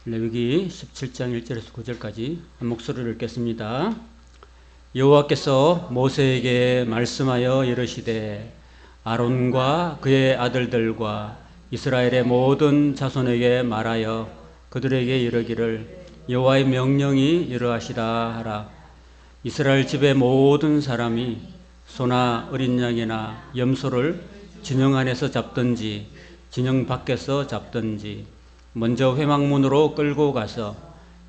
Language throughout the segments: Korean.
레위기 17장 1절에서 9절까지 한 목소리를 읽겠습니다. 여호와께서 모세에게 말씀하여 이르시되 아론과 그의 아들들과 이스라엘의 모든 자손에게 말하여 그들에게 이르기를 여호와의 명령이 이러하시다 하라. 이스라엘 집의 모든 사람이 소나 어린 양이나 염소를 진영 안에서 잡든지 진영 밖에서 잡든지 먼저 회막문으로 끌고 가서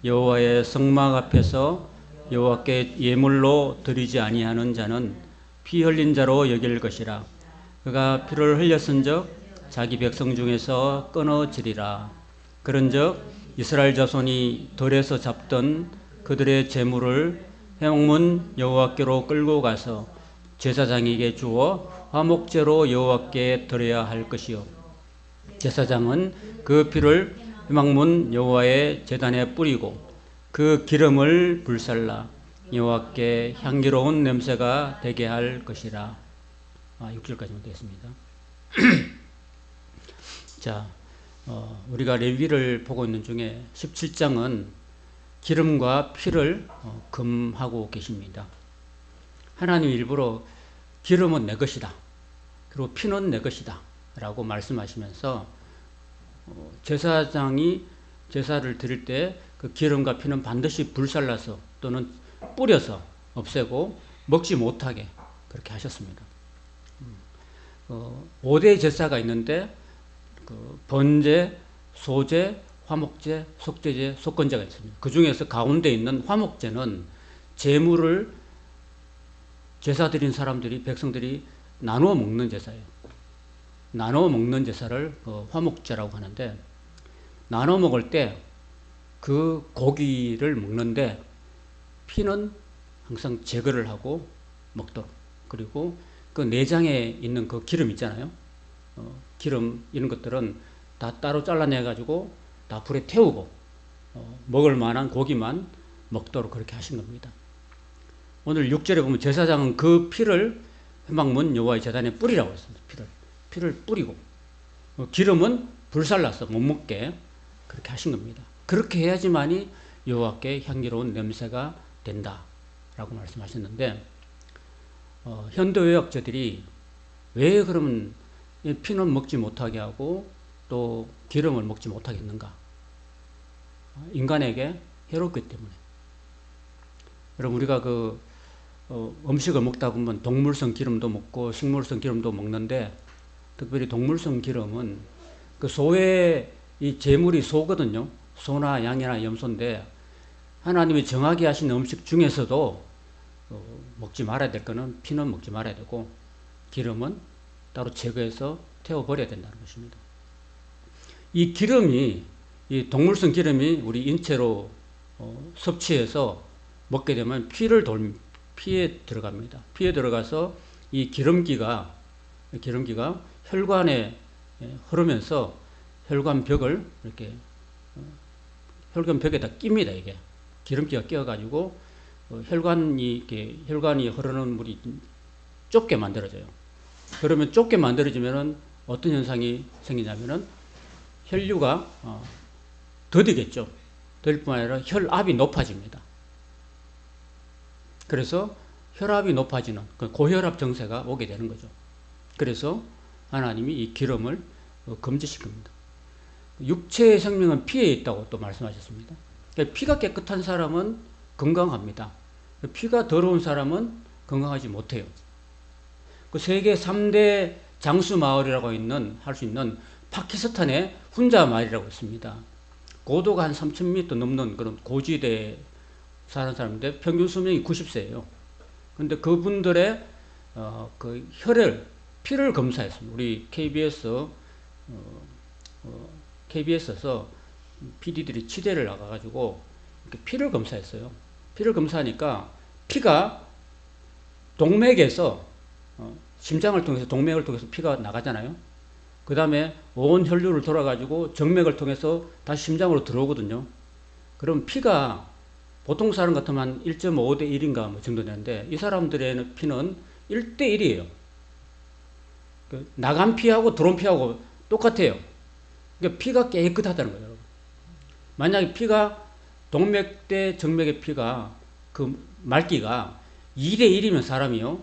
여호와의 성막 앞에서 여호와께 예물로 드리지 아니하는 자는 피 흘린 자로 여길 것이라. 그가 피를 흘렸은즉 자기 백성 중에서 끊어지리라. 그런즉 이스라엘 자손이 들에서 잡던 그들의 제물을 회막문 여호와께로 끌고 가서 제사장에게 주어 화목제로 여호와께 드려야 할 것이요, 제사장은 그 피를 회막문 여호와의 제단에 뿌리고 그 기름을 불살라 여호와께 향기로운 냄새가 되게 할 것이라. 6절까지만 되겠습니다. 자, 우리가 레위기를 보고 있는 중에 17장은 기름과 피를 금하고 계십니다. 하나님 일부러 기름은 내 것이다, 그리고 피는 내 것이다 라고 말씀하시면서 제사장이 제사를 드릴 때 그 기름과 피는 반드시 불살라서 또는 뿌려서 없애고 먹지 못하게 그렇게 하셨습니다. 5대 제사가 있는데 번제, 소제, 화목제, 속죄제, 속건제가 있습니다. 그 중에서 가운데 있는 화목제는 제물을 제사 드린 사람들이, 백성들이 나누어 먹는 제사예요. 나눠 먹는 제사를 화목제라고 하는데, 나눠 먹을 때 그 고기를 먹는데 피는 항상 제거를 하고 먹도록, 그리고 그 내장에 있는 그 기름 있잖아요. 기름 이런 것들은 다 따로 잘라내 가지고 다 불에 태우고 먹을 만한 고기만 먹도록 그렇게 하신 겁니다. 오늘 6절에 보면 제사장은 그 피를 회막문 여호와의 제단에 뿌리라고 했습니다. 피를 뿌리고 기름은 불살라서 못 먹게 그렇게 하신 겁니다. 그렇게 해야지만이 여호와께 향기로운 냄새가 된다라고 말씀하셨는데, 현대의학자들이 왜 그러면 피는 먹지 못하게 하고 또 기름을 먹지 못하게 했는가? 인간에게 해롭기 때문에. 여러분, 우리가 음식을 먹다 보면 동물성 기름도 먹고 식물성 기름도 먹는데, 특별히 동물성 기름은 그 소의 이 제물이 소거든요. 소나 양이나 염소인데 하나님이 정하게 하신 음식 중에서도 먹지 말아야 될 거는 피는 먹지 말아야 되고 기름은 따로 제거해서 태워버려야 된다는 것입니다. 이 기름이, 이 동물성 기름이 우리 인체로 섭취해서 먹게 되면 피에 들어갑니다. 피에 들어가서 이 기름기가 혈관에 흐르면서 혈관벽을 이렇게 혈관벽에다 낍니다. 이게 기름기가 끼어가지고 혈관이 흐르는 물이 좁게 만들어져요. 그러면 좁게 만들어지면은 어떤 현상이 생기냐면은 혈류가 더디겠죠. 더딜 뿐 아니라 혈압이 높아집니다. 그래서 혈압이 높아지는 고혈압 증세가 오게 되는 거죠. 그래서 하나님이 이 기름을 금지시킵니다. 육체의 생명은 피에 있다고 또 말씀하셨습니다. 피가 깨끗한 사람은 건강합니다. 피가 더러운 사람은 건강하지 못해요. 그 세계 3대 장수 마을이라고 할 수 있는 파키스탄의 훈자 마을이라고 있습니다. 고도가 한 3,000m 넘는 그런 고지대에 사는 사람인데 평균 수명이 90세예요. 그런데 그분들의 피를 검사했습니다. 우리 KBS에서 PD들이 취재를 나가가지고 이렇게 피를 검사했어요. 피를 검사하니까 피가 동맥에서 심장을 통해서 동맥을 통해서 피가 나가잖아요. 그 다음에 온 혈류를 돌아가지고 정맥을 통해서 다시 심장으로 들어오거든요. 그럼 피가 보통 사람 같으면 1.5대 1인가 뭐 정도 되는데 이 사람들의 피는 1대 1이에요. 나간 피하고 들어온 피하고 똑같아요. 그러니까 피가 깨끗하다는 거예요. 만약에 피가 동맥대 정맥의 피가 그 맑기가 2대 1이면 사람이요.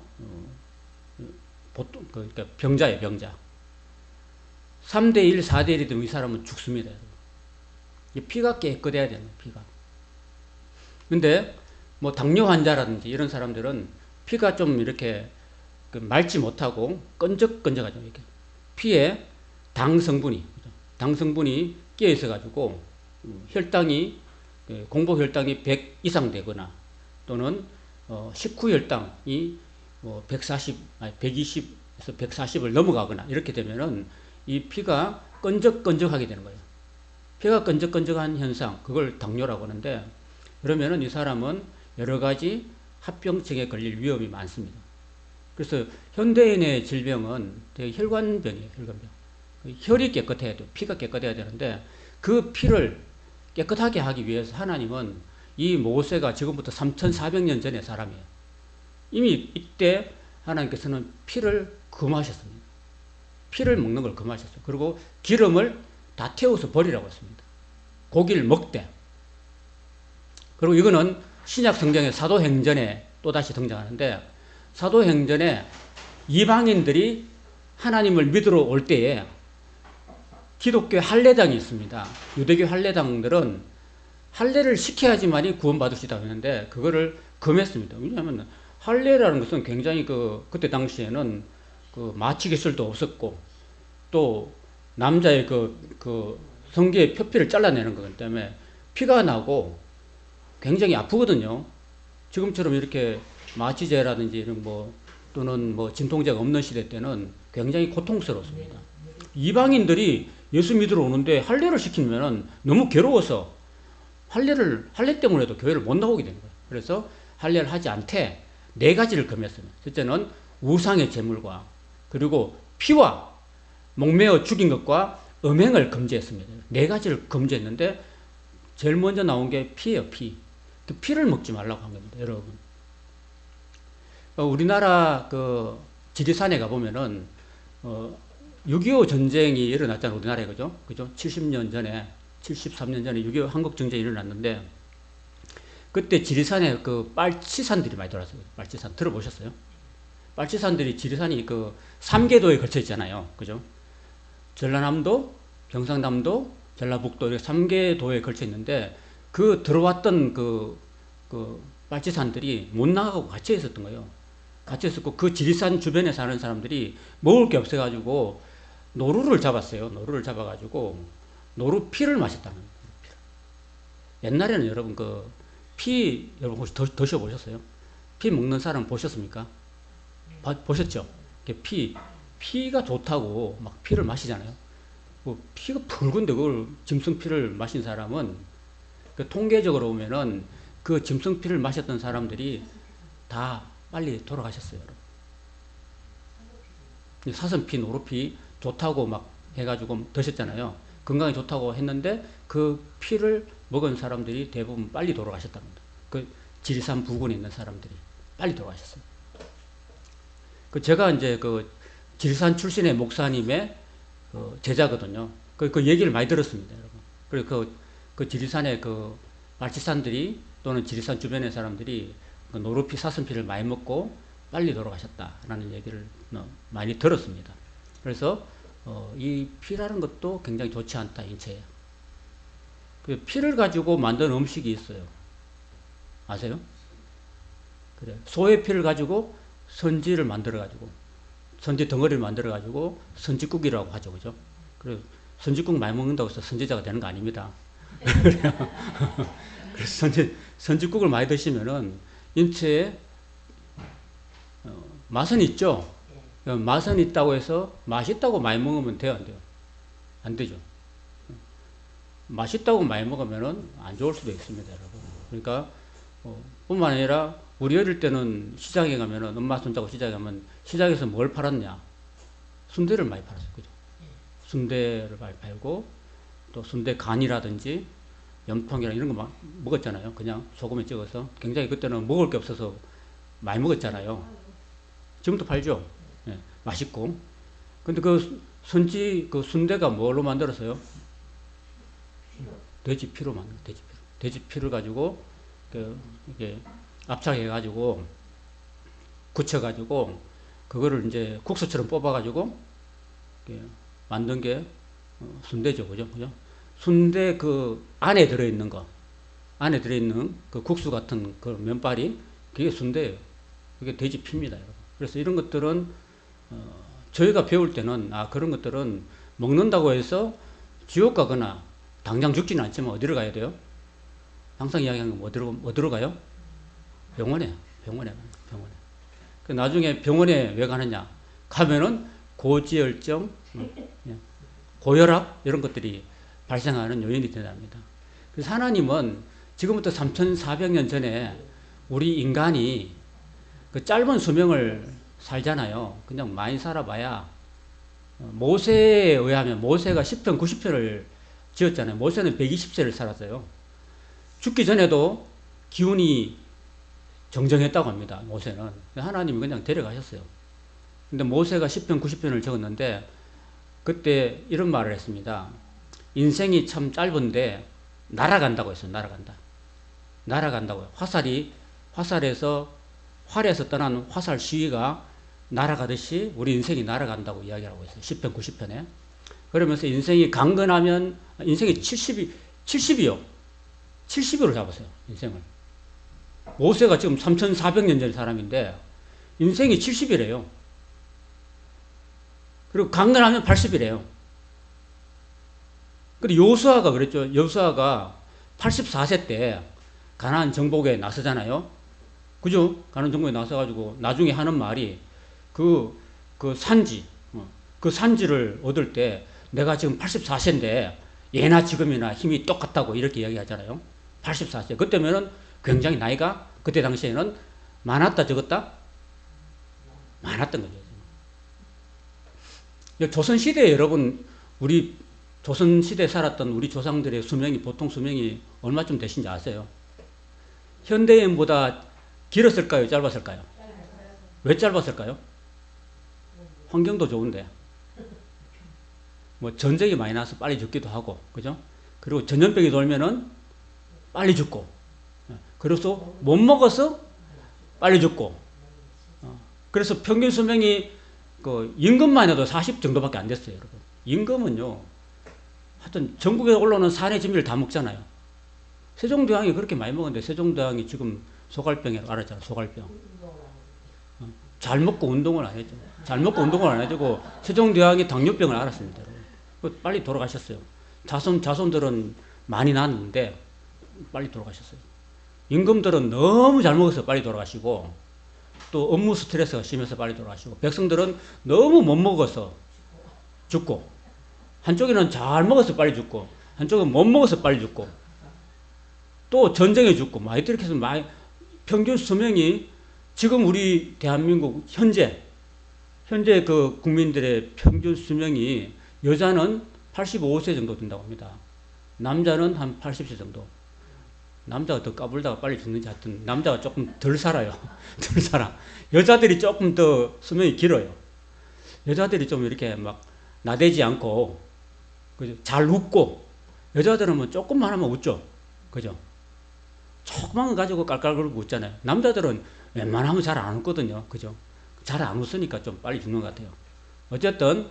보통 그러니까 병자예요, 병자. 3대 1, 4대 1이 되면 이 사람은 죽습니다. 피가 깨끗해야 되는 피가. 근데 뭐 당뇨 환자라든지 이런 사람들은 피가 좀 이렇게 맑지 못하고 끈적끈적하죠. 이렇게 피에 당 성분이 끼어 있어 가지고 혈당이 공복 혈당이 100 이상 되거나 또는 식후 혈당이 140, 120에서 140을 넘어가거나 이렇게 되면은 이 피가 끈적끈적하게 되는 거예요. 피가 끈적끈적한 현상, 그걸 당뇨라고 하는데, 그러면은 이 사람은 여러 가지 합병증에 걸릴 위험이 많습니다. 그래서 현대인의 질병은 되게 혈관병이에요, 혈관병. 혈이 깨끗해야 돼요. 피가 깨끗해야 되는데, 그 피를 깨끗하게 하기 위해서 하나님은 이 모세가 지금부터 3400년 전의 사람이에요. 이미 이때 하나님께서는 피를 금하셨습니다. 피를 먹는 걸 금하셨어요. 그리고 기름을 다 태워서 버리라고 했습니다. 고기를 먹되. 그리고 이거는 신약 성경의 사도행전에 또다시 등장하는데, 사도행전에 이방인들이 하나님을 믿으러 올 때에 기독교 할례당이 있습니다. 유대교 할례당들은 할례를 시켜야지만이 구원받을 수 있다고 했는데 그거를 금했습니다. 왜냐하면 할례라는 것은 굉장히 그때 당시에는 마취 기술도 없었고 또 남자의 성기의 표피를 잘라내는 거기 때문에 피가 나고 굉장히 아프거든요. 지금처럼 이렇게 마취제라든지 이런 또는 진통제가 없는 시대 때는 굉장히 고통스러웠습니다. 이방인들이 예수 믿으러 오는데 할례를 시키면은 너무 괴로워서 할례 때문에도 교회를 못 나오게 된 거예요. 그래서 할례를 하지 않되 4가지를 금했습니다. 첫째는 우상의 제물과 그리고 피와 목매어 죽인 것과 음행을 금지했습니다. 4가지를 금지했는데 제일 먼저 나온 게 피예요, 피. 그 피를 먹지 말라고 한 겁니다, 여러분. 우리나라 지리산에 가보면은 6.25 전쟁이 일어났잖아요, 우리나라에. 그죠? 70년 전에, 73년 전에 6.25 한국전쟁이 일어났는데, 그때 지리산에 빨치산들이 많이 돌았어요. 빨치산. 들어보셨어요? 빨치산들이 지리산이 3계도에 걸쳐 있잖아요. 그죠? 전라남도, 경상남도, 전라북도, 이렇게 3계도에 걸쳐 있는데, 들어왔던 빨치산들이 못 나가고 갇혀 있었던 거예요. 갇혀 있었고, 그 지리산 주변에 사는 사람들이 먹을 게 없어가지고, 노루를 잡았어요. 노루를 잡아가지고, 노루 피를 마셨다는 거예요. 옛날에는 여러분, 여러분 혹시 드셔보셨어요? 피 먹는 사람 보셨습니까? 보셨죠? 피가 좋다고 막 피를 마시잖아요. 피가 붉은데 그걸 짐승피를 마신 사람은, 통계적으로 보면은 그 짐승피를 마셨던 사람들이 다 빨리 돌아가셨어요, 여러분. 사슴피, 노루피 좋다고 막 해가지고 드셨잖아요. 건강에 좋다고 했는데 그 피를 먹은 사람들이 대부분 빨리 돌아가셨답니다. 지리산 부근에 있는 사람들이 빨리 돌아가셨어요. 제가 이제 지리산 출신의 목사님의 제자거든요. 그 얘기를 많이 들었습니다, 여러분. 그리고 지리산의 말치산들이 또는 지리산 주변의 사람들이 노루피, 사슴피를 많이 먹고 빨리 돌아가셨다라는 얘기를 많이 들었습니다. 그래서 이 피라는 것도 굉장히 좋지 않다, 인체에. 피를 가지고 만든 음식이 있어요. 아세요? 그래. 소의 피를 가지고 선지를 만들어가지고, 선지 덩어리를 만들어가지고 선지국이라고 하죠. 그죠? 그래서 선지국 많이 먹는다고 해서 선지자가 되는 거 아닙니다. 그래서 선지국을 많이 드시면은 인체에 맛은 있죠. 맛은 있다고 해서 맛있다고 많이 먹으면 돼요, 안 돼요? 안 되죠. 맛있다고 많이 먹으면은 안 좋을 수도 있습니다, 여러분. 그러니까 뿐만 아니라 우리 어릴 때는 시장에 가면은 엄마 손잡고 시장에 가면 시장에서 뭘 팔았냐? 순대를 많이 팔았어요, 그죠? 순대를 많이 팔고 또 순대 간이라든지 염통이랑 이런 거 막 먹었잖아요. 그냥 소금에 찍어서. 굉장히 그때는 먹을 게 없어서 많이 먹었잖아요. 지금도 팔죠. 예, 맛있고. 근데 순대가 뭘로 만들었어요? 돼지 피로 만든 돼지 피로. 돼지 피를 가지고 이게 압착해 가지고 굳혀 가지고 그거를 이제 국수처럼 뽑아 가지고 만든 게 순대죠, 그죠? 그죠? 순대 그 안에 들어 있는 거, 안에 들어 있는 그 국수 같은 그 면발이 그게 순대예요. 그게 돼지 피입니다, 여러분. 그래서 이런 것들은 저희가 배울 때는 그런 것들은 먹는다고 해서 지옥 가거나 당장 죽지는 않지만 어디로 가야 돼요? 항상 이야기하는 건 어디로 가요? 병원에. 그 나중에 병원에 왜 가느냐? 가면은 고지혈증, 고혈압 이런 것들이 발생하는 요인이 된답니다. 그래서 하나님은 지금부터 3,400년 전에 우리 인간이 그 짧은 수명을 살잖아요. 그냥 많이 살아봐야 모세에 의하면 모세가 10편, 90편을 지었잖아요. 모세는 120세를 살았어요. 죽기 전에도 기운이 정정했다고 합니다. 모세는. 하나님이 그냥 데려가셨어요. 근데 모세가 10편, 90편을 적었는데 그때 이런 말을 했습니다. 인생이 참 짧은데 날아간다고 했어요. 날아간다고요. 활에서 떠난 화살 시위가 날아가듯이 우리 인생이 날아간다고 이야기하고 있어요. 10편, 90편에. 그러면서 인생이 강건하면, 인생이 70이요. 70으로 잡았어요. 인생을. 모세가 지금 3,400년 전 사람인데, 인생이 70이래요. 그리고 강건하면 80이래요. 그리고 여호수아가 그랬죠. 여호수아가 84세 때 가나안 정복에 나서잖아요. 그죠? 가나안 정복에 나서가지고 나중에 하는 말이 그 산지를 얻을 때 내가 지금 84세인데 예나 지금이나 힘이 똑같다고 이렇게 이야기하잖아요. 84세. 그때면은 굉장히 나이가 그때 당시에는 많았다 적었다? 많았던 거죠. 조선시대에 여러분 우리 조선시대에 살았던 우리 조상들의 수명이 보통 수명이 얼마쯤 되신지 아세요? 현대인보다 길었을까요? 짧았을까요? 왜 짧았을까요? 환경도 좋은데 뭐 전쟁이 많이 나서 빨리 죽기도 하고 그죠? 그리고 전염병이 돌면은 빨리 죽고 그래서 못 먹어서 빨리 죽고 그래서 평균 수명이 그 임금만 해도 40 정도밖에 안 됐어요, 여러분. 임금은요, 하여튼 전국에 올라오는 산의 진미를 다 먹잖아요. 세종대왕이 그렇게 많이 먹었는데 세종대왕이 지금 소갈병이라고 알았잖아요, 소갈병. 잘 먹고 운동을 안 했죠. 잘 먹고 운동을 안 해주고 세종대왕이 당뇨병을 알았습니다, 여러분. 빨리 돌아가셨어요. 자손들은 많이 낳았는데 빨리 돌아가셨어요. 임금들은 너무 잘 먹어서 빨리 돌아가시고 또 업무 스트레스가 심해서 빨리 돌아가시고 백성들은 너무 못 먹어서 죽고 한쪽에는 잘 먹어서 빨리 죽고 한쪽은 못 먹어서 빨리 죽고 또 전쟁에 죽고 막 이렇게 해서 평균 수명이 지금 우리 대한민국 현재 그 국민들의 평균 수명이 여자는 85세 정도 된다고 합니다. 남자는 한 80세 정도. 남자가 더 까불다가 빨리 죽는지 하여튼 남자가 조금 덜 살아요. 덜 살아. 여자들이 조금 더 수명이 길어요. 여자들이 좀 이렇게 막 나대지 않고 그죠? 잘 웃고 여자들은 뭐 조금만 하면 웃죠. 그죠? 조금만 거 가지고 깔깔거리고 웃잖아요. 남자들은 웬만하면 잘 안 웃거든요. 그죠? 잘 안 웃으니까 좀 빨리 죽는 것 같아요. 어쨌든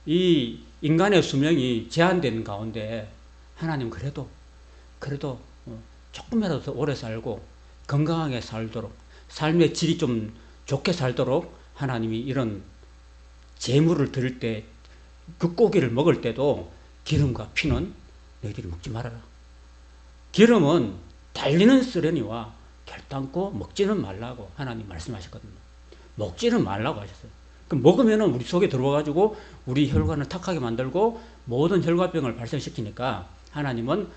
이 인간의 수명이 제한된 가운데 하나님 그래도 조금이라도 더 오래 살고 건강하게 살도록 삶의 질이 좀 좋게 살도록 하나님이 이런 제물을 드릴 때 그 고기를 먹을 때도 기름과 피는 너희들이 먹지 말아라. 기름은 달리는 쓰레니와 결단코 먹지는 말라고 하나님 말씀하셨거든요. 먹지는 말라고 하셨어요. 그럼 먹으면은 우리 속에 들어와가지고 우리 혈관을 탁하게 만들고 모든 혈관병을 발생시키니까 하나님은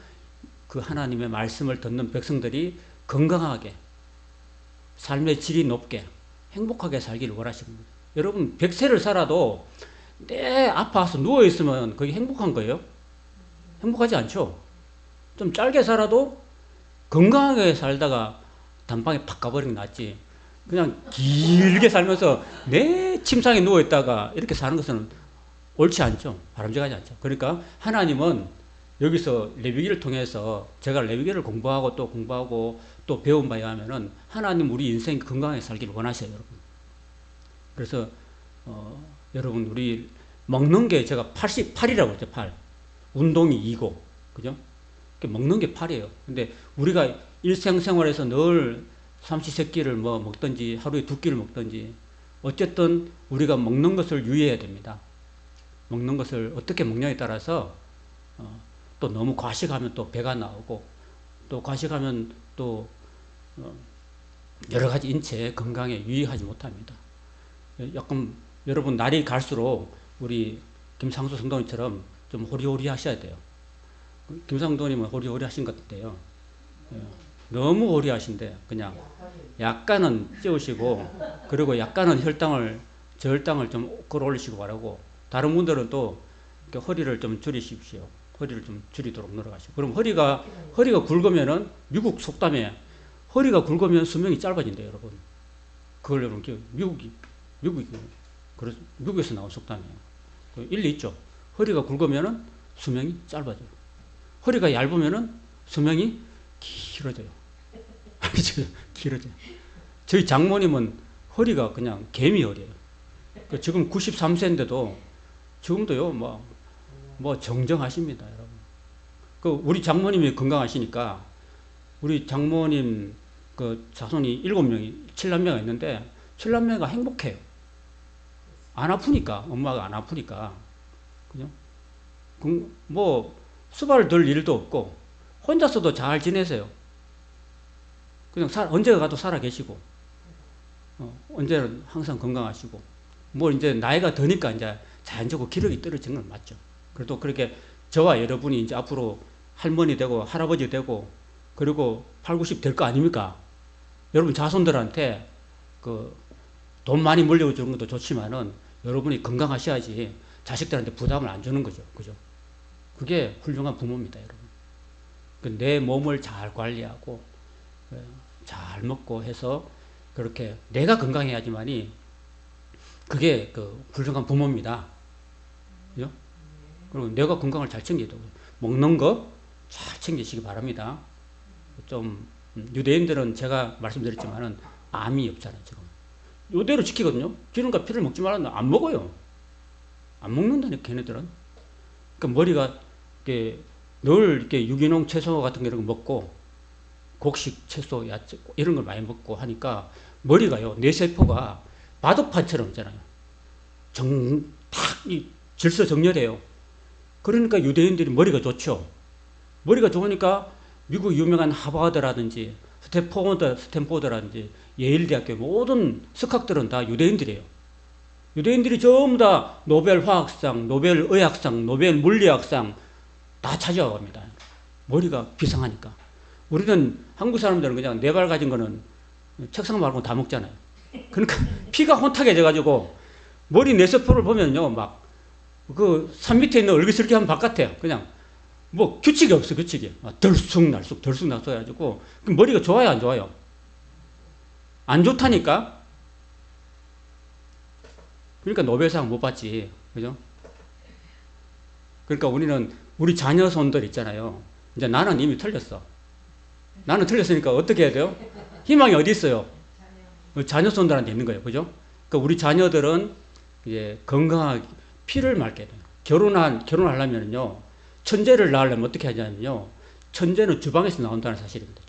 그 하나님의 말씀을 듣는 백성들이 건강하게 삶의 질이 높게 행복하게 살기를 원하십니다. 여러분 100세를 살아도 내 아파서 누워있으면 그게 행복한 거예요? 행복하지 않죠? 좀 짧게 살아도 건강하게 살다가 단방에 팍 가버리는 게 낫지 그냥 길게 살면서 내 침상에 누워있다가 이렇게 사는 것은 옳지 않죠. 바람직하지 않죠. 그러니까 하나님은 여기서 레위기를 통해서 제가 레위기를 공부하고 또 공부하고 또 배운 바에 하면은 하나님 우리 인생 건강하게 살기를 원하셔요, 여러분. 그래서 여러분 우리 먹는 게 제가 88이라고 했죠, 8. 운동이 2고, 그죠? 먹는 게 8이에요. 근데 우리가 일생생활에서 늘 삼시세끼를 뭐 먹든지 하루에 2끼를 먹든지 어쨌든 우리가 먹는 것을 유의해야 됩니다. 먹는 것을 어떻게 먹냐에 따라서 또 너무 과식하면 또 배가 나오고 또 과식하면 또 여러 가지 인체 건강에 유의하지 못합니다. 약간 여러분 날이 갈수록 우리 김상수 성도님처럼 좀 호리호리 하셔야 돼요. 김상도님은 호리호리 하신 것 같아요. 너무 호리하신데 그냥 약간은 찌우시고 그리고 약간은 저혈당을 좀 끌어올리시고 바라고 다른 분들은 또 허리를 좀 줄이십시오. 허리를 좀 줄이도록 노력하시고 그럼 허리가 굵으면은 미국 속담에 허리가 굵으면 수명이 짧아진대요, 여러분. 그걸 여러분 미국에서 나온 속담이에요. 일리 있죠. 허리가 굵으면은 수명이 짧아져요. 허리가 얇으면은 수명이 길어져요. 길어져요. 저희 장모님은 허리가 그냥 개미 허리예요. 지금 93세인데도 지금도요, 뭐 정정하십니다, 여러분. 우리 장모님이 건강하시니까 우리 장모님 그 자손이 7명이 7남매가 있는데 7남매가 행복해요. 안 아프니까 엄마가 안 아프니까 그죠? 뭐 수발을 들 일도 없고 혼자서도 잘 지내세요. 그냥 언제 가도 살아 계시고 언제는 항상 건강하시고 뭐 이제 나이가 드니까 이제 자연적으로 기력이 떨어지는 건 맞죠. 그래도 그렇게 저와 여러분이 이제 앞으로 할머니 되고 할아버지 되고 그리고 8, 90 될 거 아닙니까? 여러분 자손들한테 돈 많이 물려주는 것도 좋지만은 여러분이 건강하셔야지 자식들한테 부담을 안 주는 거죠. 그죠? 그게 훌륭한 부모입니다, 여러분. 내 몸을 잘 관리하고 잘 먹고 해서 그렇게 내가 건강해야지만이 그게 훌륭한 부모입니다. 그죠? 그리고 내가 건강을 잘 챙겨야 되고 먹는 거 잘 챙기시기 바랍니다. 좀 유대인들은 제가 말씀드렸지만은 암이 없잖아요, 지금. 이대로 지키거든요. 기름과 피를 먹지 말라는데 안 먹어요. 안 먹는다니까 걔네들은. 그러니까 머리가 늘 이렇게 유기농 채소 같은 거 이런 거 먹고 곡식 채소, 야채 이런 걸 많이 먹고 하니까 머리가요, 뇌세포가 바둑판처럼 있잖아요. 질서정렬해요. 그러니까 유대인들이 머리가 좋죠. 머리가 좋으니까 미국 유명한 하버드라든지 스탠포드라든지 예일대학교 모든 석학들은 다 유대인들이에요. 유대인들이 전부 다 노벨 화학상, 노벨 의학상, 노벨 물리학상 다 차지하고 갑니다. 머리가 비상하니까. 우리는 한국 사람들은 그냥 네 발 가진 거는 책상 말고 다 먹잖아요. 그러니까 피가 혼탁해져가지고 머리 뇌세포를 보면요, 산 밑에 있는 얼기설기 한 바깥에 그냥 뭐 규칙이 없어, 규칙이. 덜쑥날쑥 해가지고 머리가 좋아요, 안 좋아요? 안 좋다니까? 그러니까 노벨상 못 받지. 그죠? 그러니까 우리 자녀 손들 있잖아요. 이제 나는 이미 틀렸어. 나는 틀렸으니까 어떻게 해야 돼요? 희망이 어디 있어요? 자녀 손들한테 있는 거예요. 그죠? 그러니까 우리 자녀들은 이제 건강하게 피를 맑게 돼요. 결혼하려면요. 천재를 낳으려면 어떻게 하냐면요. 천재는 주방에서 나온다는 사실입니다.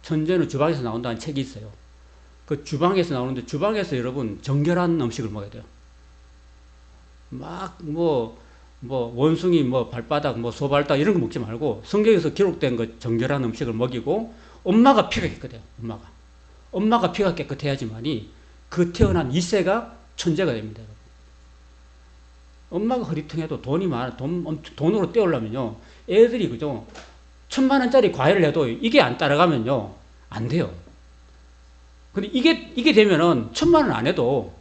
천재는 주방에서 나온다는 책이 있어요. 그 주방에서 나오는데 주방에서 여러분 정결한 음식을 먹어야 돼요. 원숭이 발바닥 소발딱 이런 거 먹지 말고 성경에서 기록된 그 정결한 음식을 먹이고 엄마가 피가 깨끗해요. 엄마가 피가 깨끗해야지만이 그 태어난 2세가 천재가 됩니다. 엄마가 허리통해도 돈으로 떼우려면요. 애들이 그죠? 1,000만 원짜리 과외를 해도 이게 안 따라가면요. 안 돼요. 근데 이게 되면은 1,000만 원 안 해도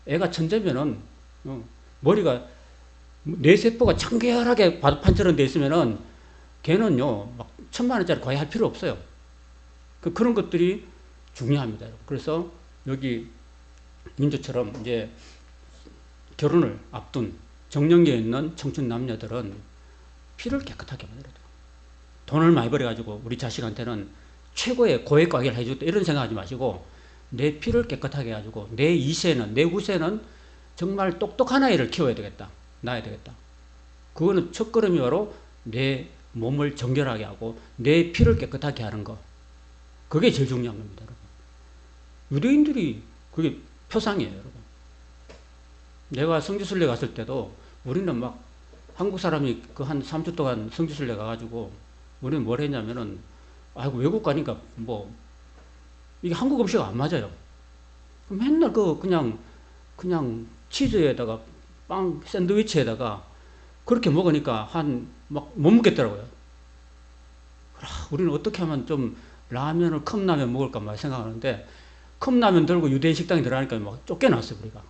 애가 천재면은 머리가 뇌세포가 청결하게 바둑판처럼 돼 있으면은 걔는요. 1,000만 원짜리 과외 할 필요 없어요. 그런 것들이 중요합니다. 그래서 여기 민주처럼 이제 결혼을 앞둔 정년기에 있는 청춘 남녀들은 피를 깨끗하게 만들어야 돼요. 돈을 많이 벌어가지고 우리 자식한테는 최고의 고액 과외를 해주겠다 이런 생각하지 마시고 내 피를 깨끗하게 해가지고 내 2세는 내 후세는 정말 똑똑한 아이를 키워야 되겠다. 낳아야 되겠다. 그거는 첫걸음이 바로 내 몸을 정결하게 하고 내 피를 깨끗하게 하는 거. 그게 제일 중요한 겁니다, 여러분. 유대인들이 그게 표상이에요, 여러분. 내가 성지순례 갔을 때도 우리는 막 한국 사람이 그 한 3주 동안 성지순례 가가지고 우리는 뭘 했냐면은 아이고 외국 가니까 뭐 이게 한국 음식 안 맞아요. 맨날 그냥 치즈에다가 빵 샌드위치에다가 그렇게 먹으니까 막 못 먹겠더라고요. 우리는 어떻게 하면 좀 라면을 컵라면 먹을까 막 생각하는데 컵라면 들고 유대인 식당에 들어가니까 막 쫓겨났어요, 우리가.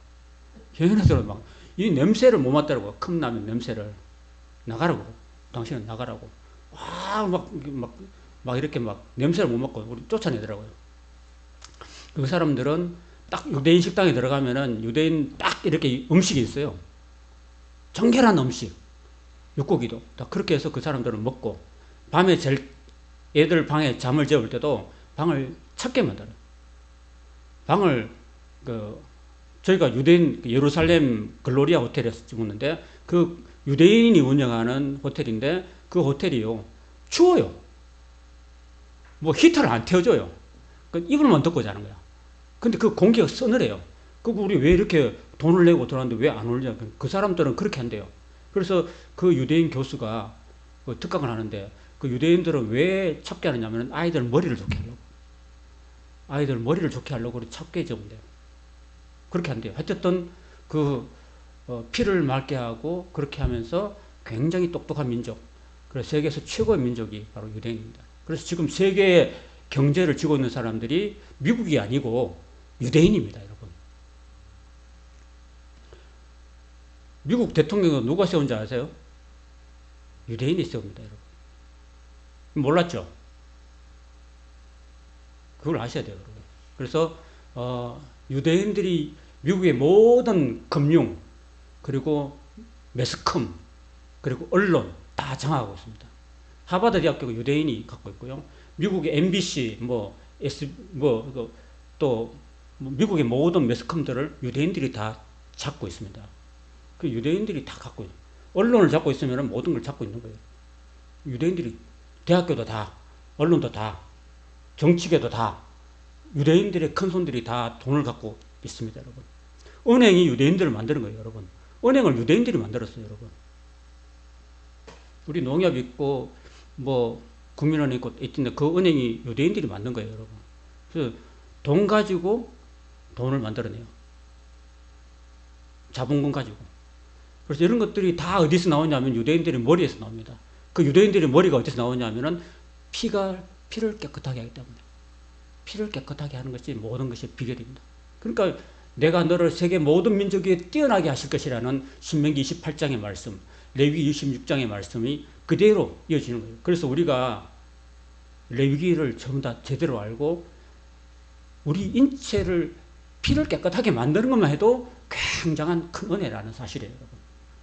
걔네들은 막 이 냄새를 못 맡더라고요. 컵라면 냄새를. 나가라고. 당신은 나가라고. 막 이렇게 막 냄새를 못 맡고 우리 쫓아내더라고요. 그 사람들은 딱 유대인 식당에 들어가면은 유대인 딱 이렇게 음식이 있어요. 정결한 음식. 육고기도. 다 그렇게 해서 그 사람들은 먹고 밤에 애들 방에 잠을 재울 때도 방을 찹게 만들어요. 방을 저희가 유대인 예루살렘 글로리아 호텔에서 묵는데 그 유대인이 운영하는 호텔인데 그 호텔이요. 추워요. 뭐 히터를 안 태워줘요. 이불만 덮고 자는 거야. 근데 그 공기가 서늘해요. 우리 왜 이렇게 돈을 내고 들어왔는데 왜 안 오느냐. 그 사람들은 그렇게 한대요. 그래서 그 유대인 교수가 특강을 하는데 그 유대인들은 왜 찹게 하느냐면 아이들 머리를 좋게 하려고. 아이들 머리를 좋게 하려고 찹게 적은대요. 그렇게 한대요. 어쨌든 피를 맑게 하고 그렇게 하면서 굉장히 똑똑한 민족. 그래서 세계에서 최고의 민족이 바로 유대인입니다. 그래서 지금 세계의 경제를 쥐고 있는 사람들이 미국이 아니고 유대인입니다, 여러분. 미국 대통령은 누가 세운지 아세요? 유대인이 세웁니다, 여러분. 몰랐죠? 그걸 아셔야 돼요, 여러분. 그래서 유대인들이 미국의 모든 금융, 그리고 매스컴, 그리고 언론 다 장악하고 있습니다. 하버드 대학교가 유대인이 갖고 있고요. 미국의 MBC, 또 미국의 모든 매스컴들을 유대인들이 다 잡고 있습니다. 그 유대인들이 다 갖고 있어요. 언론을 잡고 있으면 모든 걸 잡고 있는 거예요. 유대인들이 대학교도 다, 언론도 다, 정치계도 다, 유대인들의 큰손들이 다 돈을 갖고 있습니다, 여러분. 은행이 유대인들을 만드는 거예요, 여러분. 은행을 유대인들이 만들었어요, 여러분. 우리 농협 있고, 국민은행 있고, 있는데 그 은행이 유대인들이 만든 거예요, 여러분. 그래서 돈 가지고 돈을 만들어내요. 자본금 가지고. 그래서 이런 것들이 다 어디서 나오냐면 유대인들의 머리에서 나옵니다. 그 유대인들의 머리가 어디서 나오냐면은 피를 깨끗하게 하기 때문에. 피를 깨끗하게 하는 것이 모든 것이 비결입니다. 그러니까 내가 너를 세계 모든 민족 위에 뛰어나게 하실 것이라는 신명기 28장의 말씀, 레위기 26장의 말씀이 그대로 이어지는 거예요. 그래서 우리가 레위기를 전부 다 제대로 알고 우리 인체를 피를 깨끗하게 만드는 것만 해도 굉장한 큰 은혜라는 사실이에요, 여러분.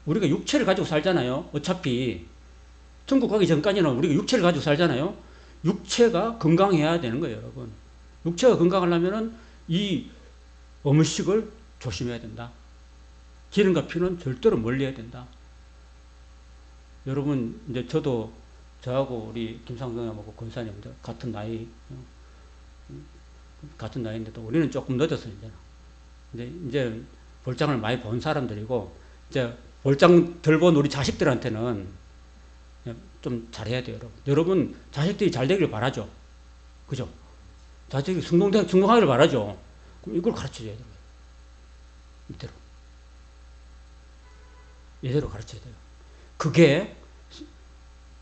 우리가 육체를 가지고 살잖아요. 어차피 천국 가기 전까지는 우리가 육체를 가지고 살잖아요. 육체가 건강해야 되는 거예요, 여러분. 육체가 건강하려면은 이 음식을 조심해야 된다. 기름과 피는 절대로 멀리해야 된다. 여러분, 이제 저하고 우리 김상경하고 권사님들 같은 나이인데도 우리는 조금 늦었어요, 이제 볼장을 많이 본 사람들이고, 이제 볼장 덜 본 우리 자식들한테는 좀 잘해야 돼요, 여러분. 여러분, 자식들이 잘 되길 바라죠. 그죠? 자식들이 성공하기를 바라죠. 그럼 이걸 가르쳐줘야 돼요. 이대로 가르쳐야 돼요. 그게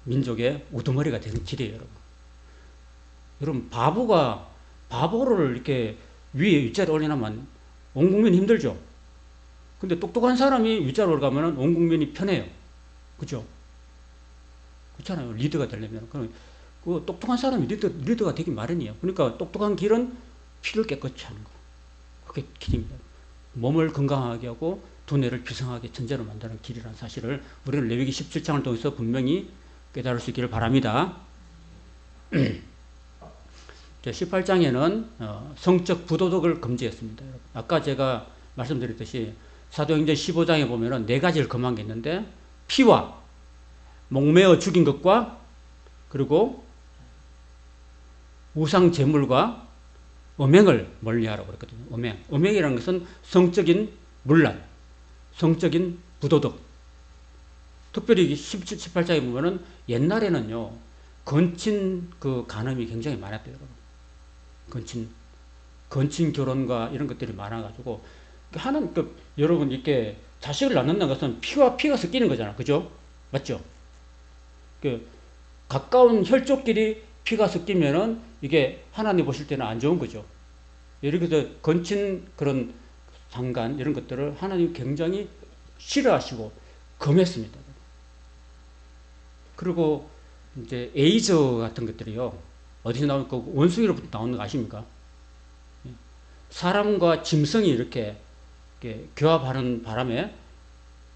민족의 우두머리가 되는 길이에요, 여러분. 여러분, 바보를 이렇게 위에 윗자리에 올려놓으면 온 국민이 힘들죠? 근데 똑똑한 사람이 윗자리에 올라가면 온 국민이 편해요. 그죠? 그렇잖아요. 리더가 되려면. 그 똑똑한 사람이 리더가 되기 마련이에요. 그러니까 똑똑한 길은 피를 깨끗이 하는 거. 그게 길입니다. 몸을 건강하게 하고 두뇌를 비상하게 천재로 만드는 길이라는 사실을 우리는 레위기 17장을 통해서 분명히 깨달을 수 있기를 바랍니다. 18장에는 성적 부도덕을 금지했습니다. 아까 제가 말씀드렸듯이 사도행전 15장에 보면은 네 가지를 금한 게 있는데, 피와 목매어 죽인 것과 그리고 우상 제물과 음행을 멀리하라고 그랬거든요. 음행이라는 것은 성적인 문란, 성적인 부도덕. 특별히 18장에 보면은 옛날에는요, 건친 그 간음이 굉장히 많았대요, 여러분. 건친 결혼과 이런 것들이 많아가지고, 여러분, 이렇게 자식을 낳는다는 것은 피와 피가 섞이는 거잖아. 그죠? 맞죠? 가까운 혈족끼리 피가 섞이면은 이게 하나님 보실 때는 안 좋은 거죠. 예를 들어서 건친 그런 상간, 이런 것들을 하나님 굉장히 싫어하시고 금했습니다. 그리고 이제 에이즈 같은 것들이요, 어디서 나오는 거, 원숭이로부터 나오는 거 아십니까? 사람과 짐승이 이렇게 교합하는 바람에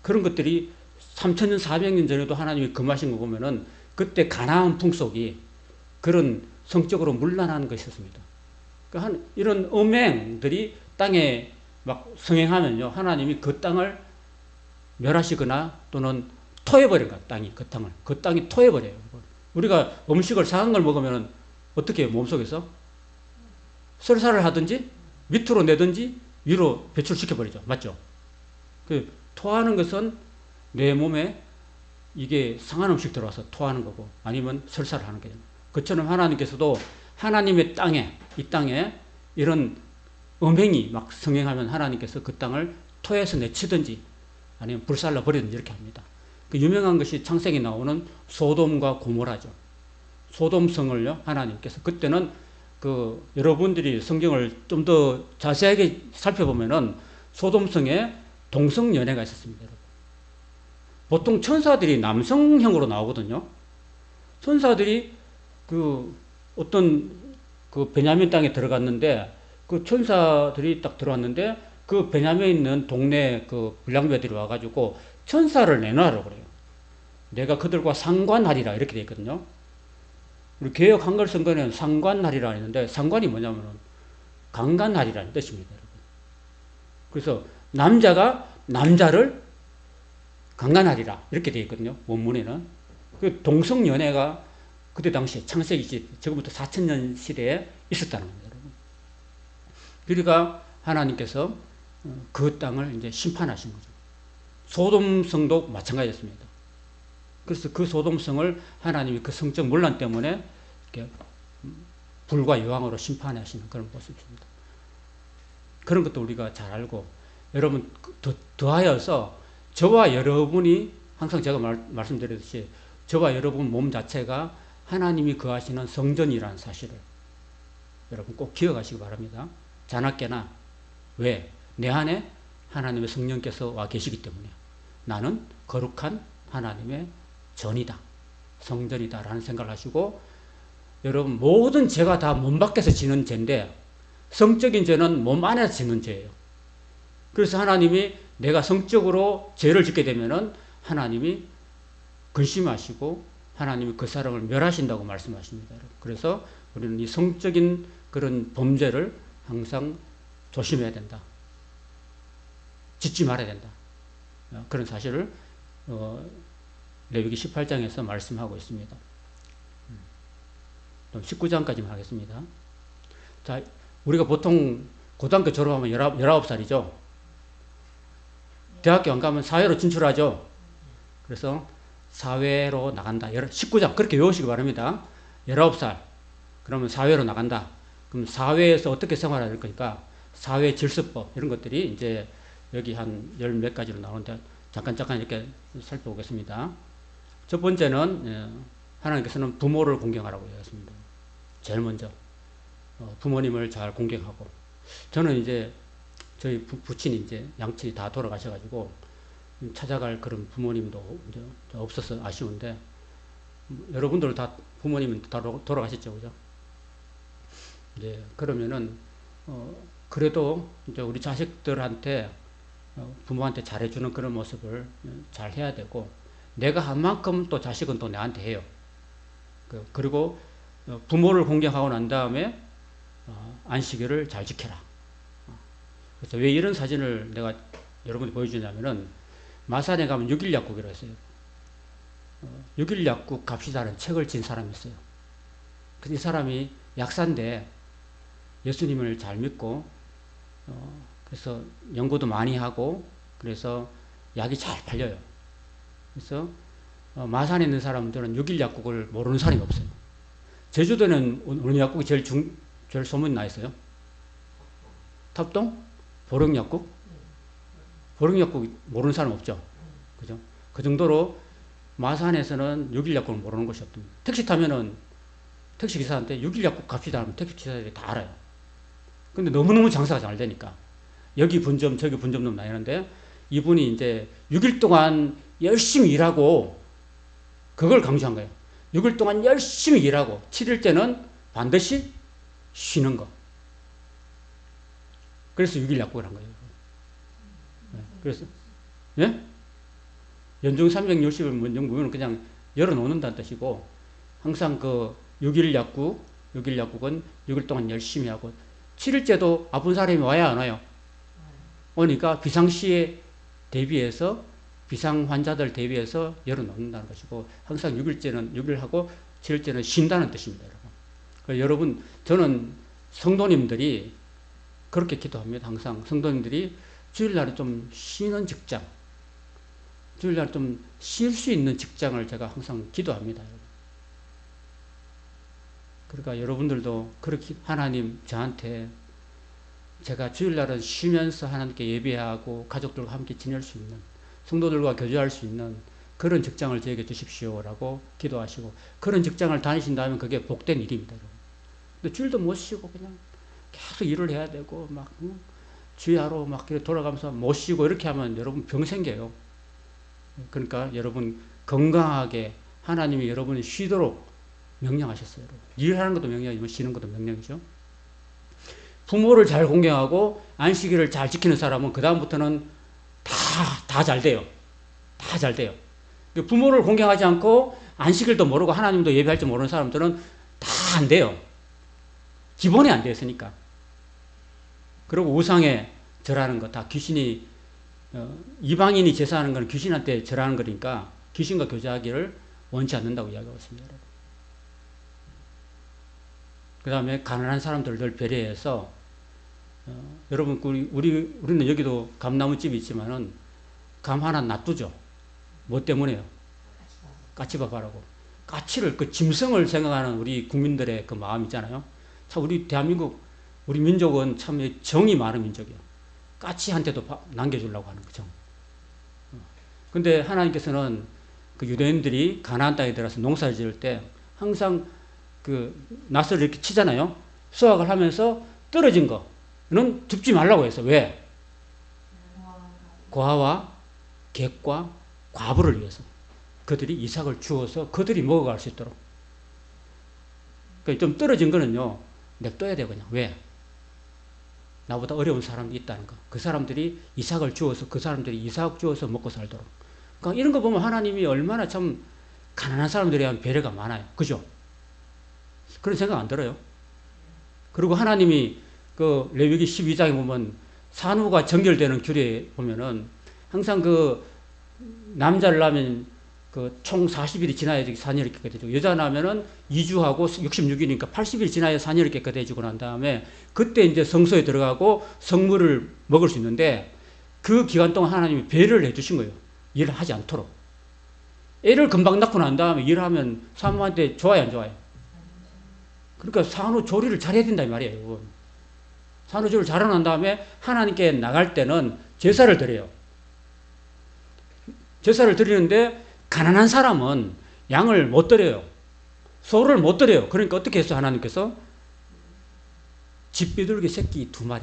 그런 것들이 3000년, 400년 전에도 하나님이 금하신 거 보면은 그때 가나안 풍속이 그런 성적으로 문란한 것이었습니다. 그러니까 이런 음행들이 땅에 막 성행하면요, 하나님이 그 땅을 멸하시거나 또는 토해버린 거야, 땅이. 그 땅이 토해버려요. 우리가 음식을 상한 걸 먹으면 어떻게 해요, 몸속에서? 설사를 하든지 밑으로 내든지 위로 배출시켜버리죠. 맞죠? 토하는 것은 내 몸에 이게 상한 음식 들어와서 토하는 거고, 아니면 설사를 하는 거죠. 그처럼 하나님께서도 하나님의 땅에, 이 땅에 이런 음행이 막 성행하면 하나님께서 그 땅을 토해서 내치든지 아니면 불살라 버리든지 이렇게 합니다. 그 유명한 것이 창세기에 나오는 소돔과 고모라죠. 소돔성을요, 하나님께서 그때는 여러분들이 성경을 좀 더 자세하게 살펴보면은 소돔성에 동성연애가 있었습니다. 여러분. 보통 천사들이 남성형으로 나오거든요. 천사들이 어떤 베냐민 땅에 들어갔는데, 그 천사들이 딱 들어왔는데, 그 베냐민에 있는 동네 불량배들이 와가지고 천사를 내놔라고 그래요. 내가 그들과 상관하리라, 이렇게 되어 있거든요. 우리 개역 한글 성경에는 상관하리라 했는데, 상관이 뭐냐면은 강간하리라는 뜻입니다, 여러분. 그래서 남자가 남자를 강간하리라, 이렇게 되어 있거든요, 원문에는. 그 동성연애가 그때 당시에 창세기 지금부터 4000년 시대에 있었다는 겁니다, 여러분. 그러니까 하나님께서 그 땅을 이제 심판하신 거죠. 소돔성도 마찬가지였습니다. 그래서 그 소돔성을 하나님이 그 성적 문란 때문에 이렇게 불과 여왕으로 심판하시는 그런 모습입니다. 그런 것도 우리가 잘 알고, 여러분, 더하여서 저와 여러분이 항상 제가 말씀드렸듯이 저와 여러분 몸 자체가 하나님이 거하시는 성전이라는 사실을 여러분 꼭 기억하시기 바랍니다. 자나깨나. 왜? 내 안에 하나님의 성령께서 와 계시기 때문에 나는 거룩한 하나님의 전이다, 성전이다 라는 생각을 하시고, 여러분, 모든 죄가 다 몸 밖에서 지는 죄인데 성적인 죄는 몸 안에서 지는 죄예요. 그래서 하나님이 내가 성적으로 죄를 짓게 되면은 하나님이 근심하시고 하나님이 그 사람을 멸하신다고 말씀하십니다. 그래서 우리는 이 성적인 그런 범죄를 항상 조심해야 된다, 짓지 말아야 된다, 그런 사실을 레위기 18장에서 말씀하고 있습니다. 19장까지만 하겠습니다. 자, 우리가 보통 고등학교 졸업하면 19살이죠. 대학교 안 가면 사회로 진출하죠. 그래서 사회로 나간다. 19장 그렇게 외우시기 바랍니다. 19살 그러면 사회로 나간다. 그럼 사회에서 어떻게 생활해야 될 거니까 사회 질서법 이런 것들이 이제 여기 한 열 몇 가지로 나오는데 잠깐 이렇게 살펴보겠습니다. 첫 번째는 하나님께서는 부모를 공경하라고 하셨습니다. 제일 먼저 부모님을 잘 공경하고, 저는 이제 저희 부친이 이제 양친이 다 돌아가셔가지고 찾아갈 그런 부모님도 이제 없어서 아쉬운데, 여러분들 다 부모님은 다 돌아가셨죠, 그죠? 이제 그러면은 그래도 이제 우리 자식들한테 부모한테 잘해주는 그런 모습을 잘 해야 되고, 내가 한 만큼 또 자식은 또 내한테 해요. 그리고 부모를 공경하고 난 다음에 안식일을 잘 지켜라. 그래서 왜 이런 사진을 내가 여러분이 보여주냐면은, 마산에 가면 6일 약국이라고 했어요. 6일 약국 갑시다라는 책을 진 사람이 있어요. 근데 이 사람이 약사인데 예수님을 잘 믿고, 그래서 연구도 많이 하고, 그래서 약이 잘 팔려요. 그래서 마산에 있는 사람들은 6일 약국을 모르는 사람이 없어요. 제주도는 어느 약국이 제일 소문이 나 있어요? 탑동? 보령약국? 보령약국 모르는 사람 없죠? 그죠? 그 정도로 마산에서는 6일 약국을 모르는 곳이 없습니다. 택시 타면은 택시기사한테 6일 약국 갑시다 하면 택시기사들이 다 알아요. 근데 너무너무 장사가 잘 되니까. 여기 분점, 저기 분점도 나뉘는데, 이분이 이제 6일 동안 열심히 일하고, 그걸 강조한 거예요. 6일 동안 열심히 일하고, 7일째는 반드시 쉬는 거. 그래서 6일 약국을 한 거예요. 그래서, 예? 연중 360일 문정부는 그냥 열어놓는다는 뜻이고, 항상 그 6일 약국은 6일 동안 열심히 하고, 7일째도 아픈 사람이 와야 안 와요? 오니까 비상시에 대비해서, 비상 환자들 대비해서 열어놓는다는 것이고, 항상 6일째는 6일 하고 7일째는 쉰다는 뜻입니다, 여러분. 그래서 여러분, 저는 성도님들이 그렇게 기도합니다. 항상 성도님들이 주일날에 좀 쉬는 직장, 주일날 좀 쉴 수 있는 직장을 제가 항상 기도합니다, 여러분. 그러니까 여러분들도 그렇게 하나님 저한테 제가 주일날은 쉬면서 하나님께 예배하고 가족들과 함께 지낼 수 있는, 성도들과 교제할 수 있는 그런 직장을 저에게 주십시오라고 기도하시고, 그런 직장을 다니신다면 그게 복된 일입니다, 여러분. 근데 주일도 못 쉬고 그냥 계속 일을 해야 되고 막 주야로 막 돌아가면서 못 쉬고 이렇게 하면 여러분 병 생겨요. 그러니까 여러분 건강하게 하나님이 여러분이 쉬도록 명령하셨어요. 여러분. 일하는 것도 명령이지만 쉬는 것도 명령이죠. 부모를 잘 공경하고 안식일을 잘 지키는 사람은 그 다음부터는 다 잘 돼요. 다 잘 돼요. 부모를 공경하지 않고 안식일도 모르고 하나님도 예배할 줄 모르는 사람들은 다 안 돼요. 기본이 안 되었으니까. 그리고 우상에 절하는 거 다 귀신이, 이방인이 제사하는 건 귀신한테 절하는 거니까 귀신과 교제하기를 원치 않는다고 이야기하고 있습니다. 그 다음에 가난한 사람들을 늘 배려해서, 여러분, 우리는 여기도 감나무집이 있지만은 감 하나 놔두죠. 뭐 때문에요? 까치밥 하라고. 까치를, 그 짐승을 생각하는 우리 국민들의 그 마음 있잖아요. 참, 우리 대한민국, 우리 민족은 참 정이 많은 민족이에요. 까치한테도 남겨주려고 하는 그 정. 근데 하나님께서는 그 유대인들이 가나안 땅에 들어서 농사를 지을 때 항상 그 낫을 이렇게 치잖아요. 수확을 하면서 떨어진 거는 줍지 말라고 했어. 왜? 고아와 객과 과부를 위해서. 그들이 이삭을 주어서 그들이 먹어갈 수 있도록. 그러니까 좀 떨어진 거는요, 냅둬야 돼요, 그냥. 왜? 나보다 어려운 사람이 있다는 거. 그 사람들이 이삭을 주어서, 그 사람들이 이삭 주어서 먹고 살도록. 그러니까 이런 거 보면 하나님이 얼마나 참 가난한 사람들에 대한 배려가 많아요. 그죠? 그런 생각 안 들어요? 그리고 하나님이 그 레위기 12장에 보면 산후가 정결되는 규례에 보면은 항상 그 남자를 낳으면 그 총 40일이 지나야 산혈이 깨끗해지고, 여자 낳으면은 2주하고 66일이니까 80일 지나야 산혈이 깨끗해지고 난 다음에 그때 이제 성소에 들어가고 성물을 먹을 수 있는데, 그 기간 동안 하나님이 배려를 해주신 거예요. 일을 하지 않도록. 애를 금방 낳고 난 다음에 일하면 사모한테 좋아요, 안 좋아요? 그러니까 산후조리를 잘해야 된다 이 말이에요. 산후조리를 잘해놓은 다음에 하나님께 나갈 때는 제사를 드려요. 제사를 드리는데 가난한 사람은 양을 못 드려요. 소를 못 드려요. 그러니까 어떻게 했어, 하나님께서? 집비둘기 새끼 2마리.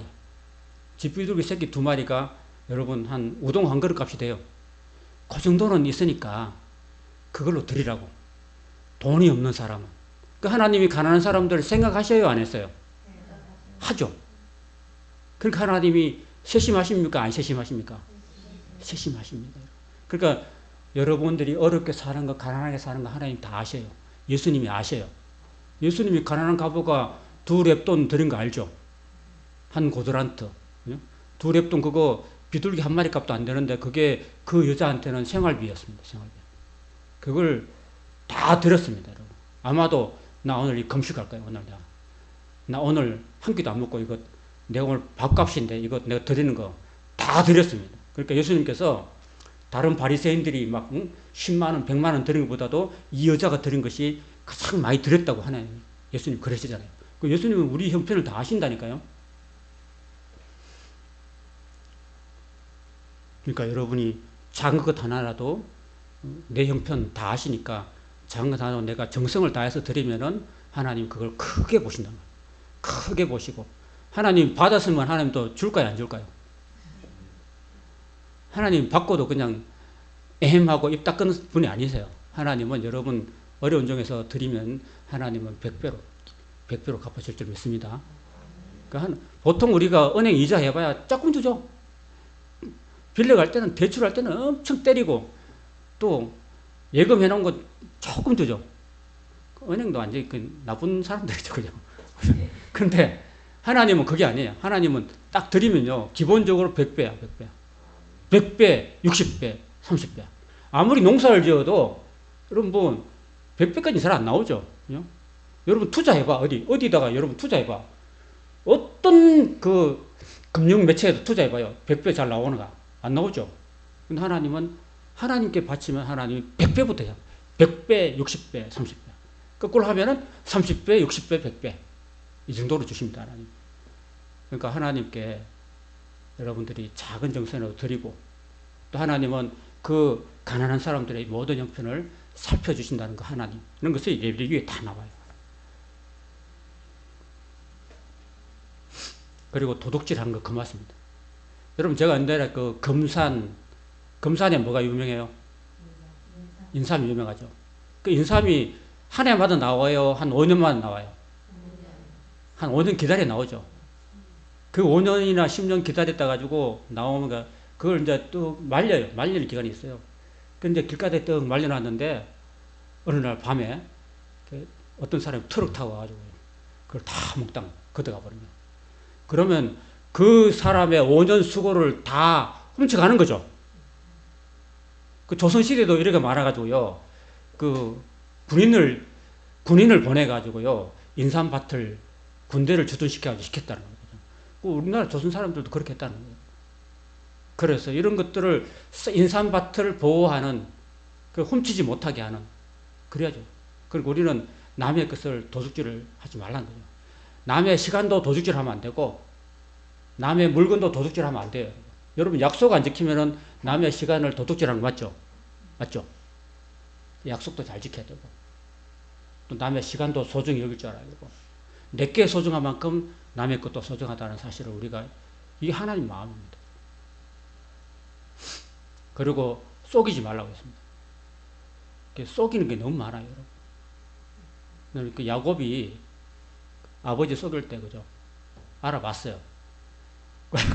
집비둘기 새끼 2마리가 여러분 한 우동 한 그릇 값이 돼요. 그 정도는 있으니까 그걸로 드리라고. 돈이 없는 사람은. 그 하나님이 가난한 사람들을 생각하셔요, 안 했어요? 하죠. 그러니까 하나님이 세심하십니까, 안 세심하십니까? 세심하십니다. 그러니까 여러분들이 어렵게 사는 거, 가난하게 사는 거 하나님 다 아셔요. 예수님이 아셔요. 예수님이 가난한 과부가 2렙돈 드린 거 알죠? 한 고드란트. 두 렙돈 그거 비둘기 한 마리 값도 안 되는데 그게 그 여자한테는 생활비였습니다. 생활비. 그걸 다 드렸습니다. 여러분. 아마도 나 오늘 이 금식할 거야. 오늘 나 오늘 한 끼도 안 먹고 이거 내가 오늘 밥값인데 이거 내가 드리는 거 다 드렸습니다. 그러니까 예수님께서 다른 바리새인들이 막 10만 원, 100만 원 드린 것보다도 이 여자가 드린 것이 가장 많이 드렸다고 하나요. 예수님 그러시잖아요. 예수님은 우리 형편을 다 아신다니까요. 그러니까 여러분이 작은 것 하나라도 내 형편 다 아시니까 작은 것 하나라도 내가 정성을 다해서 드리면은 하나님 그걸 크게 보신단 말이에요. 크게 보시고 하나님 받았으면 하나님도 줄까요, 안 줄까요? 하나님 받고도 그냥 에헴하고 입 닦는 분이 아니세요. 하나님은 여러분 어려운 중에서 드리면 하나님은 100배로 갚아줄 줄 믿습니다. 그러니까 보통 우리가 은행 이자 해봐야 조금 주죠. 빌려갈 때는, 대출할 때는 엄청 때리고 또 예금해 놓은 거 조금 주죠. 은행도 완전히 그 나쁜 사람들이죠. 그죠? 그런데 하나님은 그게 아니에요. 하나님은 딱 드리면요. 기본적으로 100배야, 100배. 100배, 60배, 30배. 아무리 농사를 지어도 여러분 뭐 100배까지 잘 안 나오죠. 그죠? 여러분 투자해봐. 어디다가 여러분 투자해봐. 어떤 그 금융 매체에도 투자해봐요. 100배 잘 나오는가? 안 나오죠. 근데 하나님은 하나님께 바치면 하나님이 100배부터 해요. 100배, 60배, 30배. 거꾸로 하면은 30배, 60배, 100배. 이 정도로 주십니다, 하나님. 그러니까 하나님께 여러분들이 작은 정성으로 드리고 또 하나님은 그 가난한 사람들의 모든 형편을 살펴주신다는 거 하나님. 이런 것이 레위기에 다 나와요. 그리고 도둑질하는 거 금하십니다. 여러분 제가 옛날에 그 금산에 뭐가 유명해요? 인삼이 유명하죠. 그 인삼이 한 해마다 나와요? 한 5년마다 나와요? 한 5년 기다려 나오죠. 그 5년이나 10년 기다렸다 가지고 나오면 그걸 이제 또 말려요. 말리는 기간이 있어요. 근데 길가에 떡 말려놨는데 어느 날 밤에 어떤 사람이 트럭 타고 와가지고 그걸 다 몽땅 걷어가 버리면 그러면 그 사람의 5년 수고를 다 훔쳐가는 거죠. 그 조선시대도 이렇게 많아가지고요. 그 군인을 보내가지고요. 인삼밭을 군대를 주둔시켜가지고 시켰다는 거죠. 우리나라 조선 사람들도 그렇게 했다는 거예요. 그래서 이런 것들을 인삼밭을 보호하는, 그 훔치지 못하게 하는, 그래야죠. 그리고 우리는 남의 것을 도둑질을 하지 말라는 거죠. 남의 시간도 도둑질하면 안 되고, 남의 물건도 도둑질하면 안 돼요. 여러분 약속 안 지키면은 남의 시간을 도둑질하는 거 맞죠? 맞죠? 약속도 잘 지켜야 되고, 또 남의 시간도 소중히 여길 줄 알아야 되고, 내게 소중한 만큼 남의 것도 소중하다는 사실을 우리가, 이게 하나님 마음입니다. 그리고 속이지 말라고 했습니다. 속이는 게 너무 많아요, 여러분. 그 야곱이 아버지 속일 때, 그죠? 알아봤어요.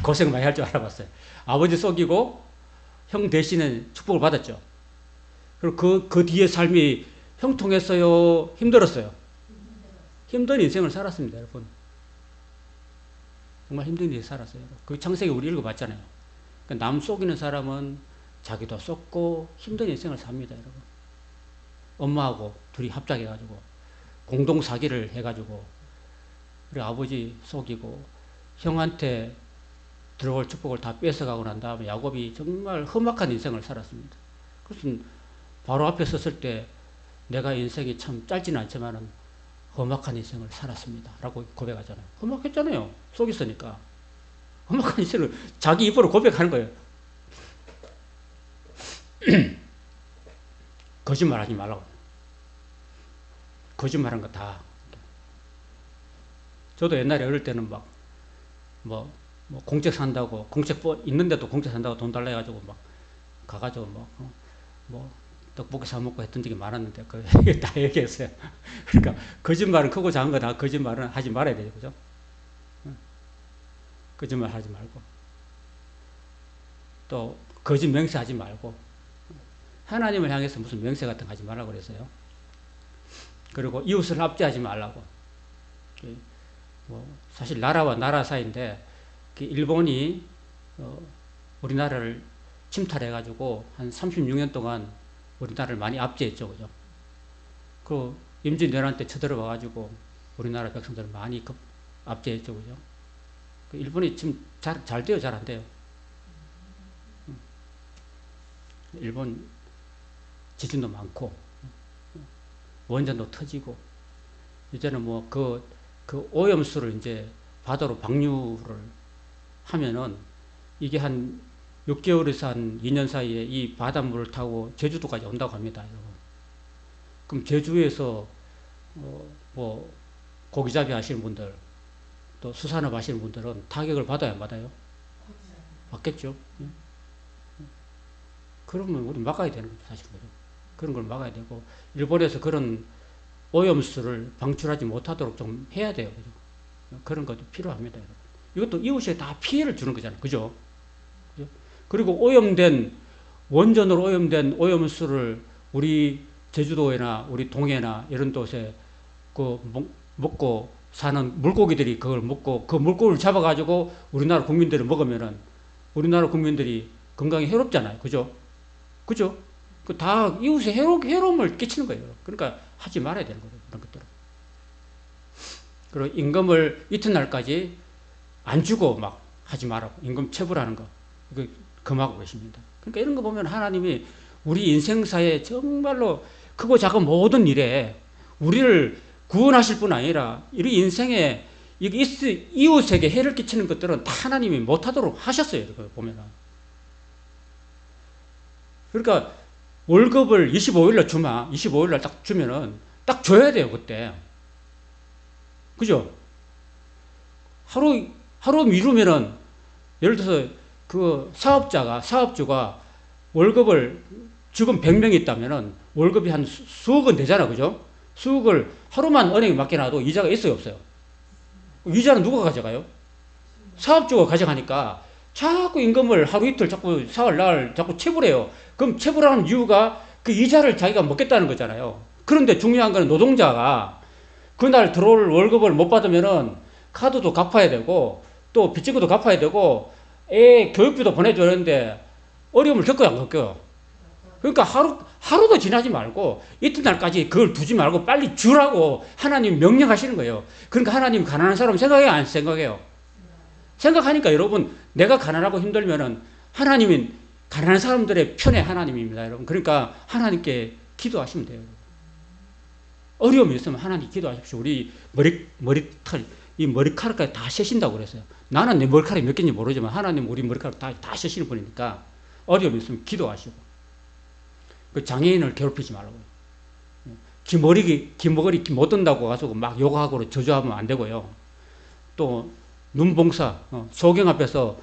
고생 많이 할 줄 알아봤어요. 아버지 속이고 형 대신에 축복을 받았죠. 그리고 그 뒤에 삶이 형통했어요? 힘들었어요? 힘든 인생을 살았습니다, 여러분. 정말 힘든 인생 살았어요. 그 창세기 우리 읽어봤잖아요. 그러니까 남 속이는 사람은 자기도 속고 힘든 인생을 삽니다, 여러분. 엄마하고 둘이 합작해가지고 공동 사기를 해가지고 그리고 아버지 속이고 형한테 들어올 축복을 다 뺏어가고 난 다음에 야곱이 정말 험악한 인생을 살았습니다. 그래서 바로 앞에 섰을 때 내가 인생이 참 짧지는 않지만은 험악한 인생을 살았습니다. 라고 고백하잖아요. 험악했잖아요. 속였으니까. 험악한 인생을 자기 입으로 고백하는 거예요. 거짓말 하지 말라고. 거짓말 한 거 다. 저도 옛날에 어릴 때는 뭐 공책 산다고, 공책 있는데도 공책 산다고 돈 달라 해가지고 가가지고 떡볶이 사먹고 했던 적이 많았는데, 다 얘기했어요. 그러니까, 거짓말은 크고 작은 거 다 거짓말은 하지 말아야 되죠. 그죠? 거짓말 하지 말고. 또, 거짓 맹세하지 말고 하나님을 향해서 무슨 맹세 같은 거 하지 말라고 그랬어요. 그리고 이웃을 압제하지 말라고. 뭐 사실 나라와 나라 사이인데 일본이 우리나라를 침탈해가지고 한 36년 동안 우리나라를 많이 압제했죠, 그죠? 그 임진왜란 때 쳐들어와가지고 우리나라 백성들을 많이 압제했죠, 그죠? 그 일본이 지금 잘 돼요, 잘 안 돼요? 일본 지진도 많고 원전도 터지고 이제는 뭐 그 오염수를 이제 바다로 방류를 하면은 이게 한 6개월에서 한 2년 사이에 이 바닷물을 타고 제주도까지 온다고 합니다, 여러분. 그럼 제주에서 뭐 고기잡이 하시는 분들 또 수산업 하시는 분들은 타격을 받아야 안 받아요? 받겠죠. 그러면 우리 막아야 되는 거죠, 사실. 그런 걸 막아야 되고 일본에서 그런 오염수를 방출하지 못하도록 좀 해야 돼요, 그죠? 그런 것도 필요합니다, 여러분. 이것도 이웃에 다 피해를 주는 거잖아요, 그죠? 그리고 원전으로 오염된 오염수를 우리 제주도에나 우리 동해나 이런 곳에 먹고 사는 물고기들이 그걸 먹고 그 물고기를 잡아가지고 우리나라 국민들이 먹으면은 우리나라 국민들이 건강에 해롭잖아요. 그죠? 그죠? 그 다 이웃에 해로움을 끼치는 거예요. 그러니까 하지 말아야 되는 거예요. 그런 것들은. 그리고 임금을 이튿날까지 안 주고 막 하지 말라고. 임금 체불하는 거. 이거 금하고 계십니다. 그러니까 이런 거 보면 하나님이 우리 인생사에 정말로 크고 작은 모든 일에 우리를 구원하실 뿐 아니라 우리 인생에 이웃에게 해를 끼치는 것들은 다 하나님이 못하도록 하셨어요. 이거 보면은. 그러니까 월급을 25일날 25일날 딱 주면은 딱 줘야 돼요, 그때. 그죠? 하루 미루면은 예를 들어서 그 사업주가 월급을 지금 100명이 있다면은 월급이 한 수억 원 되잖아, 그죠? 수억을 하루만 은행에 맡겨놔도 이자가 있어요, 없어요? 이자는 누가 가져가요? 사업주가 가져가니까 자꾸 임금을 하루 이틀 자꾸 사흘 날 자꾸 체불해요. 그럼 체불하는 이유가 그 이자를 자기가 먹겠다는 거잖아요. 그런데 중요한 건 노동자가 그날 들어올 월급을 못 받으면은 카드도 갚아야 되고 또 빚진거도 갚아야 되고 애 교육비도 보내줘야 되는데 어려움을 겪어요, 안 겪어요? 그러니까 하루도 지나지 말고 이튿날까지 그걸 두지 말고 빨리 주라고 하나님 명령하시는 거예요. 그러니까 하나님 가난한 사람 생각해요, 안 생각해요? 생각하니까 여러분, 내가 가난하고 힘들면은 하나님은 가난한 사람들의 편의 하나님입니다, 여러분. 그러니까 하나님께 기도하시면 돼요. 어려움이 있으면 하나님 기도하십시오. 우리 이 머리카락까지 다 셔신다고 그랬어요. 나는 내 머리카락이 몇 개인지 모르지만 하나님 우리 머리카락 다 셔시는 분이니까 어려움이 있으면 기도하시고. 그 장애인을 괴롭히지 말라고요. 귀머거리 못 든다고 가서 막 욕하고 저주하면 안 되고요. 또 눈봉사, 소경 앞에서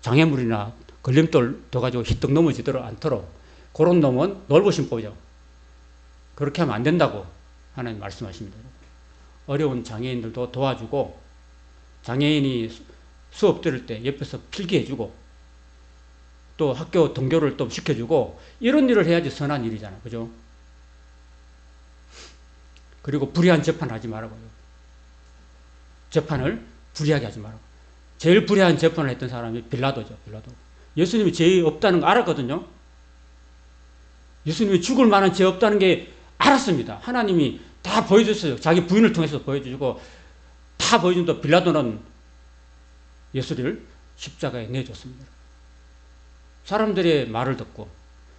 장애물이나 걸림돌 둬가지고 휘떡 넘어지도록 않도록 그런 놈은 놀부심법이죠. 그렇게 하면 안 된다고 하나님 말씀하십니다. 어려운 장애인들도 도와주고 장애인이 수업 들을 때 옆에서 필기해주고 또 학교 등교를 또 시켜주고 이런 일을 해야지 선한 일이잖아요. 그죠? 그리고 불의한 재판을 하지 말라고요. 재판을 불의하게 하지 말라고. 제일 불의한 재판을 했던 사람이 빌라도죠. 빌라도. 예수님이 죄 없다는 거 알았거든요. 예수님이 죽을 만한 죄 없다는 게 알았습니다. 하나님이 다 보여줬어요. 자기 부인을 통해서 보여주고 다 보여준다. 빌라도는 예수를 십자가에 내줬습니다. 사람들의 말을 듣고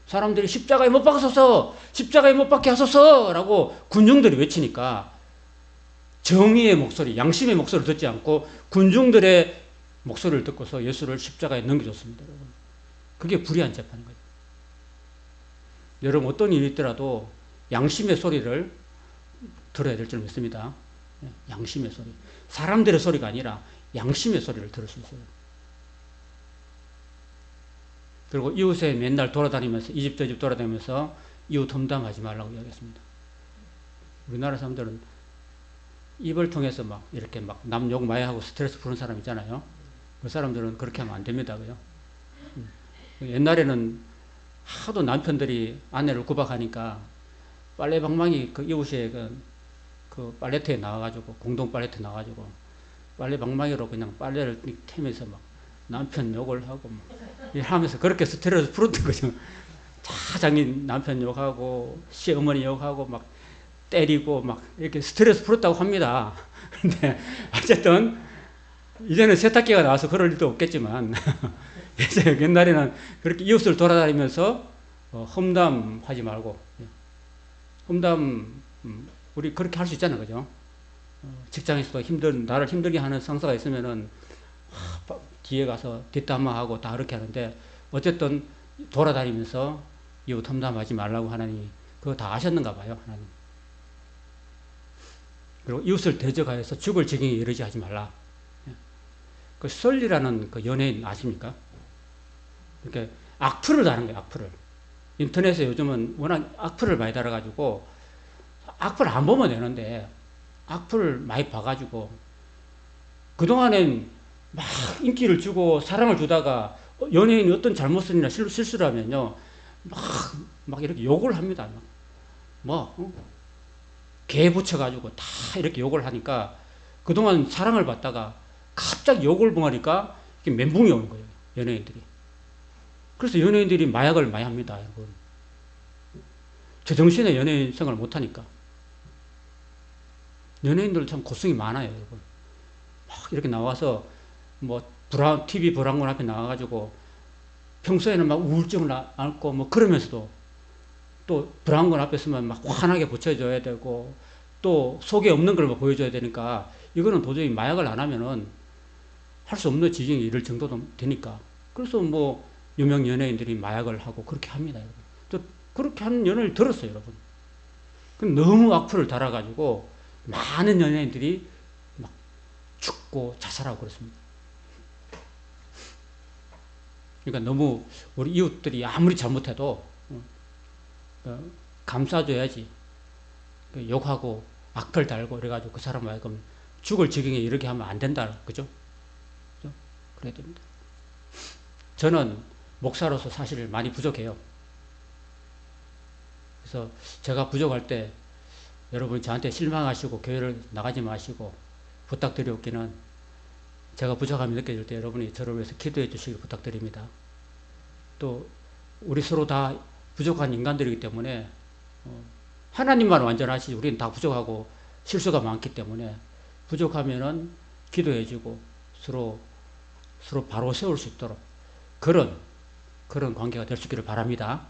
사람들이 십자가에 못 박아서서 십자가에 못 박게 하소서 라고 군중들이 외치니까 정의의 목소리, 양심의 목소리를 듣지 않고 군중들의 목소리를 듣고서 예수를 십자가에 넘겨줬습니다. 여러분. 그게 불의한 재판인 거죠. 여러분 어떤 일이 있더라도 양심의 소리를 들어야 될 줄 믿습니다. 양심의 소리. 사람들의 소리가 아니라 양심의 소리를 들을 수 있어요. 그리고 이웃에 맨날 돌아다니면서 이 집 저 집 돌아다니면서 이웃 험담하지 말라고 이야기했습니다. 우리나라 사람들은 입을 통해서 막 이렇게 막 남 욕 많이 하고 스트레스 푸는 사람 있잖아요. 그 사람들은 그렇게 하면 안 됩니다. 그죠? 옛날에는 하도 남편들이 아내를 구박하니까 빨래방망이 그 이웃에 그 빨래터에 나와가지고 공동 빨래터 나와가지고 빨래방망이로 그냥 빨래를 태면서 막 남편 욕을 하고 막 하면서 그렇게 스트레스 풀었던 거죠. 자장인 남편 욕하고 시어머니 욕하고 막 때리고 막 이렇게 스트레스 풀었다고 합니다. 근데 어쨌든 이제는 세탁기가 나와서 그럴 일도 없겠지만 옛날에는 그렇게 이웃을 돌아다니면서 험담하지 말고 험담 우리 그렇게 할 수 있잖아요, 그죠? 직장에서도 나를 힘들게 하는 상사가 있으면은 뒤에 가서 뒷담화하고 다 그렇게 하는데 어쨌든 돌아다니면서 이웃 험담하지 말라고 하나님 그거 다 아셨는가 봐요, 하나님. 그리고 이웃을 대적하여서 죽을 지경에 이르지 하지 말라. 그 썰리라는 그 연예인 아십니까? 이렇게 악플을 다는 거예요, 악플을. 인터넷에 요즘은 워낙 악플을 많이 달아가지고 악플 안 보면 되는데 악플을 많이 봐가지고 그동안엔 막 인기를 주고 사랑을 주다가 연예인이 어떤 잘못이나 실수를 하면요 막 이렇게 욕을 합니다. 개 붙여가지고 다 이렇게 욕을 하니까 그동안 사랑을 받다가 갑자기 욕을 보니까 멘붕이 오는 거예요, 연예인들이. 그래서 연예인들이 마약을 많이 합니다, 여러분. 제정신에 연예인 생활을 못하니까. 연예인들 참 고생이 많아요, 여러분. 막 이렇게 나와서 TV 브라운 앞에 나와가지고 평소에는 막 우울증을 앓고 그러면서도 또 브라운 앞에 서면 막 환하게 붙여줘야 되고 또 속에 없는 걸 보여줘야 되니까 이거는 도저히 마약을 안 하면은 할 수 없는 지경에 이를 정도도 되니까. 그래서 유명 연예인들이 마약을 하고 그렇게 합니다, 여러분. 또 그렇게 하는 연예인을 들었어요, 여러분. 너무 악플을 달아가지고 많은 연예인들이 막 죽고 자살하고 그렇습니다. 그러니까 너무 우리 이웃들이 아무리 잘못해도 감싸줘야지. 욕하고 악플 달고 그래가지고 그 사람 말고 죽을 지경에 이렇게 하면 안 된다, 그죠? 그래야 됩니다. 저는 목사로서 사실 많이 부족해요. 그래서 제가 부족할 때 여러분 저한테 실망하시고 교회를 나가지 마시고 부탁드리옵기는 제가 부족함이 느껴질 때 여러분이 저를 위해서 기도해 주시길 부탁드립니다. 또 우리 서로 다 부족한 인간들이기 때문에 하나님만 완전하시지 우리는 다 부족하고 실수가 많기 때문에 부족하면은 기도해 주고 서로 바로 세울 수 있도록 그런 관계가 될 수 있기를 바랍니다.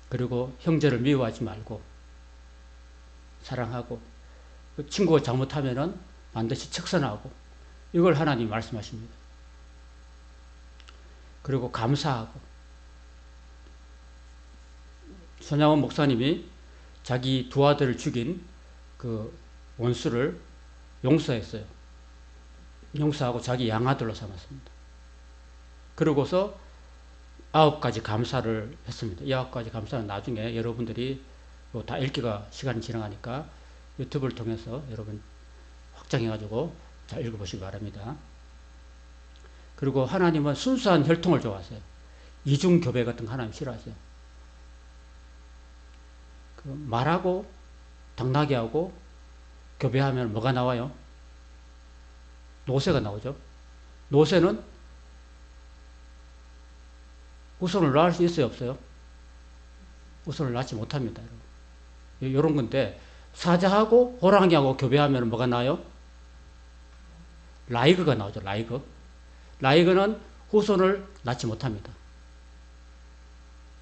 그리고 형제를 미워하지 말고 사랑하고 친구가 잘못하면은 반드시 척선하고 이걸 하나님 말씀하십니다. 그리고 감사하고 손양원 목사님이 자기 두 아들을 죽인 그 원수를 용서했어요. 용서하고 자기 양아들로 삼았습니다. 그러고서 9가지 감사를 했습니다. 이 9가지 감사는 나중에 여러분들이 다 읽기가 시간이 지나가니까 유튜브를 통해서 여러분 확장해가지고 잘 읽어보시기 바랍니다. 그리고 하나님은 순수한 혈통을 좋아하세요. 이중교배 같은 거 하나님 싫어하세요. 말하고 당나게 하고 교배하면 뭐가 나와요? 노새가 나오죠. 노새는 후손을 낳을 수 있어요, 없어요? 후손을 낳지 못합니다, 여러분. 이런 건데 사자하고 호랑이하고 교배하면 뭐가 나와요? 라이그가 나오죠, 라이그. 라이그는 후손을 낳지 못합니다.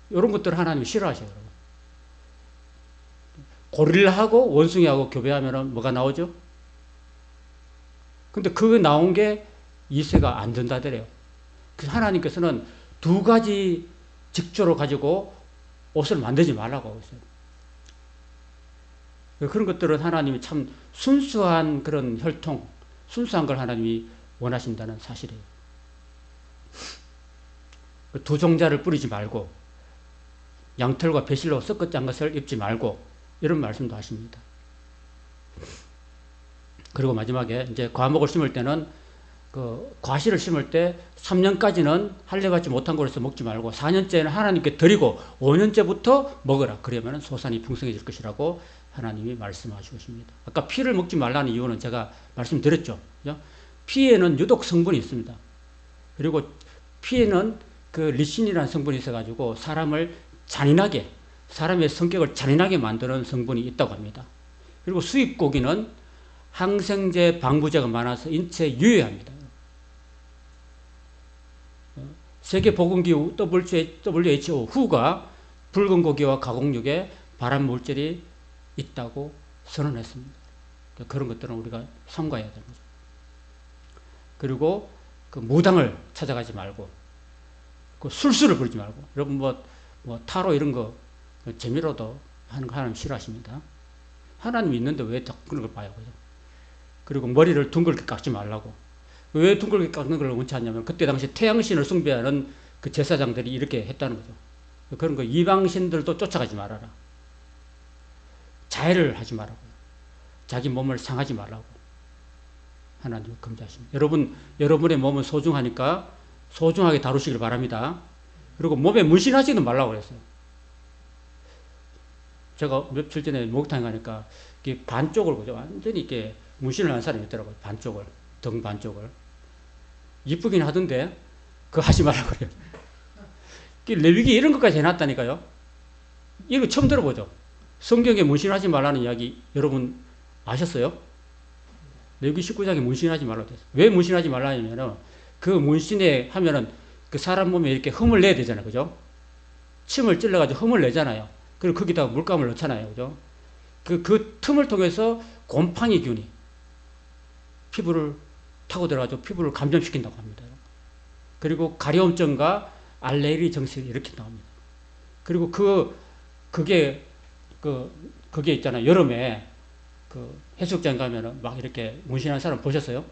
이런 것들을 하나님이 싫어하셔요, 여러분. 고릴라하고 원숭이하고 교배하면 뭐가 나오죠? 근데 그거 나온 게 이세가 안 된다더래요. 그래서 하나님께서는 2가지 직조로 가지고 옷을 만들지 말라고 하고 있어요. 그런 것들은 하나님이 참 순수한 그런 혈통, 순수한 걸 하나님이 원하신다는 사실이에요. 두 종자를 뿌리지 말고 양털과 배실로 섞어짠 것을 입지 말고 이런 말씀도 하십니다. 그리고 마지막에 이제 과목을 심을 때는 그 과실을 심을 때 3년까지는 할례받지 못한 곳에서 먹지 말고 4년째는 하나님께 드리고 5년째부터 먹어라. 그러면 소산이 풍성해질 것이라고 하나님이 말씀하시고 있습니다. 아까 피를 먹지 말라는 이유는 제가 말씀드렸죠. 그죠? 피에는 유독 성분이 있습니다. 그리고 피에는 그 리신이라는 성분이 있어가지고 사람을 잔인하게, 사람의 성격을 잔인하게 만드는 성분이 있다고 합니다. 그리고 수입고기는 항생제, 방부제가 많아서 인체에 유해합니다. 세계보건기구 WHO가 붉은 고기와 가공육에 발암물질이 있다고 선언했습니다. 그런 것들은 우리가 삼가해야 되는 거죠. 그리고 그 무당을 찾아가지 말고, 그 술수를 부르지 말고, 여러분 뭐 타로 이런 거 재미로도 하는 거 하나님 싫어하십니다. 하나님 있는데 왜 자꾸 그런 걸 봐요, 그죠? 그리고 머리를 둥글게 깎지 말라고. 왜 둥글게 깎는 걸 원치 않냐면 그때 당시 태양신을 숭배하는 그 제사장들이 이렇게 했다는 거죠. 그런 거 이방신들도 쫓아가지 말아라. 자해를 하지 말라고. 자기 몸을 상하지 말라고. 하나님 금지하십니다. 여러분의 몸은 소중하니까 소중하게 다루시길 바랍니다. 그리고 몸에 문신하지는 말라고 그랬어요. 제가 며칠 전에 목욕탕에 가니까 반쪽을 그죠? 완전히 이렇게 문신을 한 사람이 있더라고요. 반쪽을. 등 반쪽을. 이쁘긴 하던데, 그거 하지 말라고 그래요. 레위기 이런 것까지 해놨다니까요. 이거 처음 들어보죠? 성경에 문신하지 말라는 이야기 여러분 아셨어요? 레위기 19장에 문신하지 말라고 했어요. 왜 문신하지 말라냐면은 그 문신에 하면은 그 사람 몸에 이렇게 흠을 내야 되잖아요. 그죠? 침을 찔러가지고 흠을 내잖아요. 그리고 거기다가 물감을 넣잖아요. 그죠? 그 틈을 통해서 곰팡이균이 피부를 타고 들어가지고 피부를 감염시킨다고 합니다. 그리고 가려움증과 알레르기 증세를 일으킨다고 합니다. 그리고 그게 있잖아요. 여름에 그 해수욕장 가면은 막 이렇게 문신한 사람 보셨어요?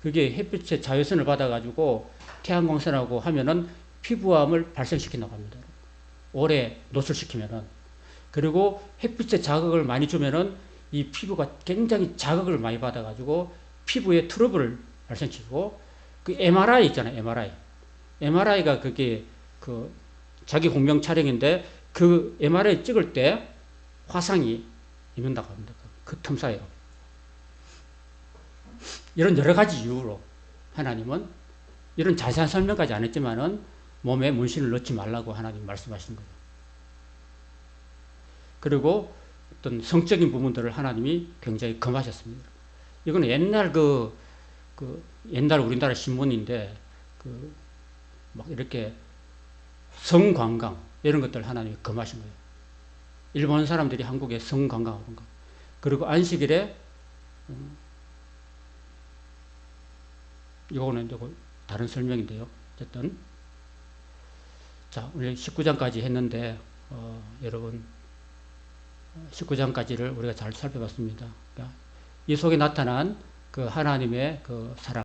그게 햇빛의 자외선을 받아가지고 태양광선하고 하면은 피부암을 발생시킨다고 합니다. 오래 노출시키면은. 그리고 햇빛의 자극을 많이 주면은 이 피부가 굉장히 자극을 많이 받아가지고 피부에 트러블을 발생시키고, 그 MRI 있잖아요. MRI가 그게 그 자기 공명 촬영인데 그 MRI 찍을 때 화상이 입는다고 합니다. 그 틈 사이로. 이런 여러 가지 이유로 하나님은 이런 자세한 설명까지 안 했지만은 몸에 문신을 넣지 말라고 하나님 말씀하시는 거예요. 그리고 어떤 성적인 부분들을 하나님이 굉장히 금하셨습니다. 이거는 옛날 옛날 우리나라 신문인데 막 이렇게 성관광 이런 것들 하나님이 금하신 거예요. 일본 사람들이 한국에 성관광하는 거. 그리고 안식일에 이거는 다른 설명인데요. 어쨌든 자, 우리 19장까지 했는데 여러분 19장까지를 우리가 잘 살펴봤습니다. 이 속에 나타난 그 하나님의 그 사랑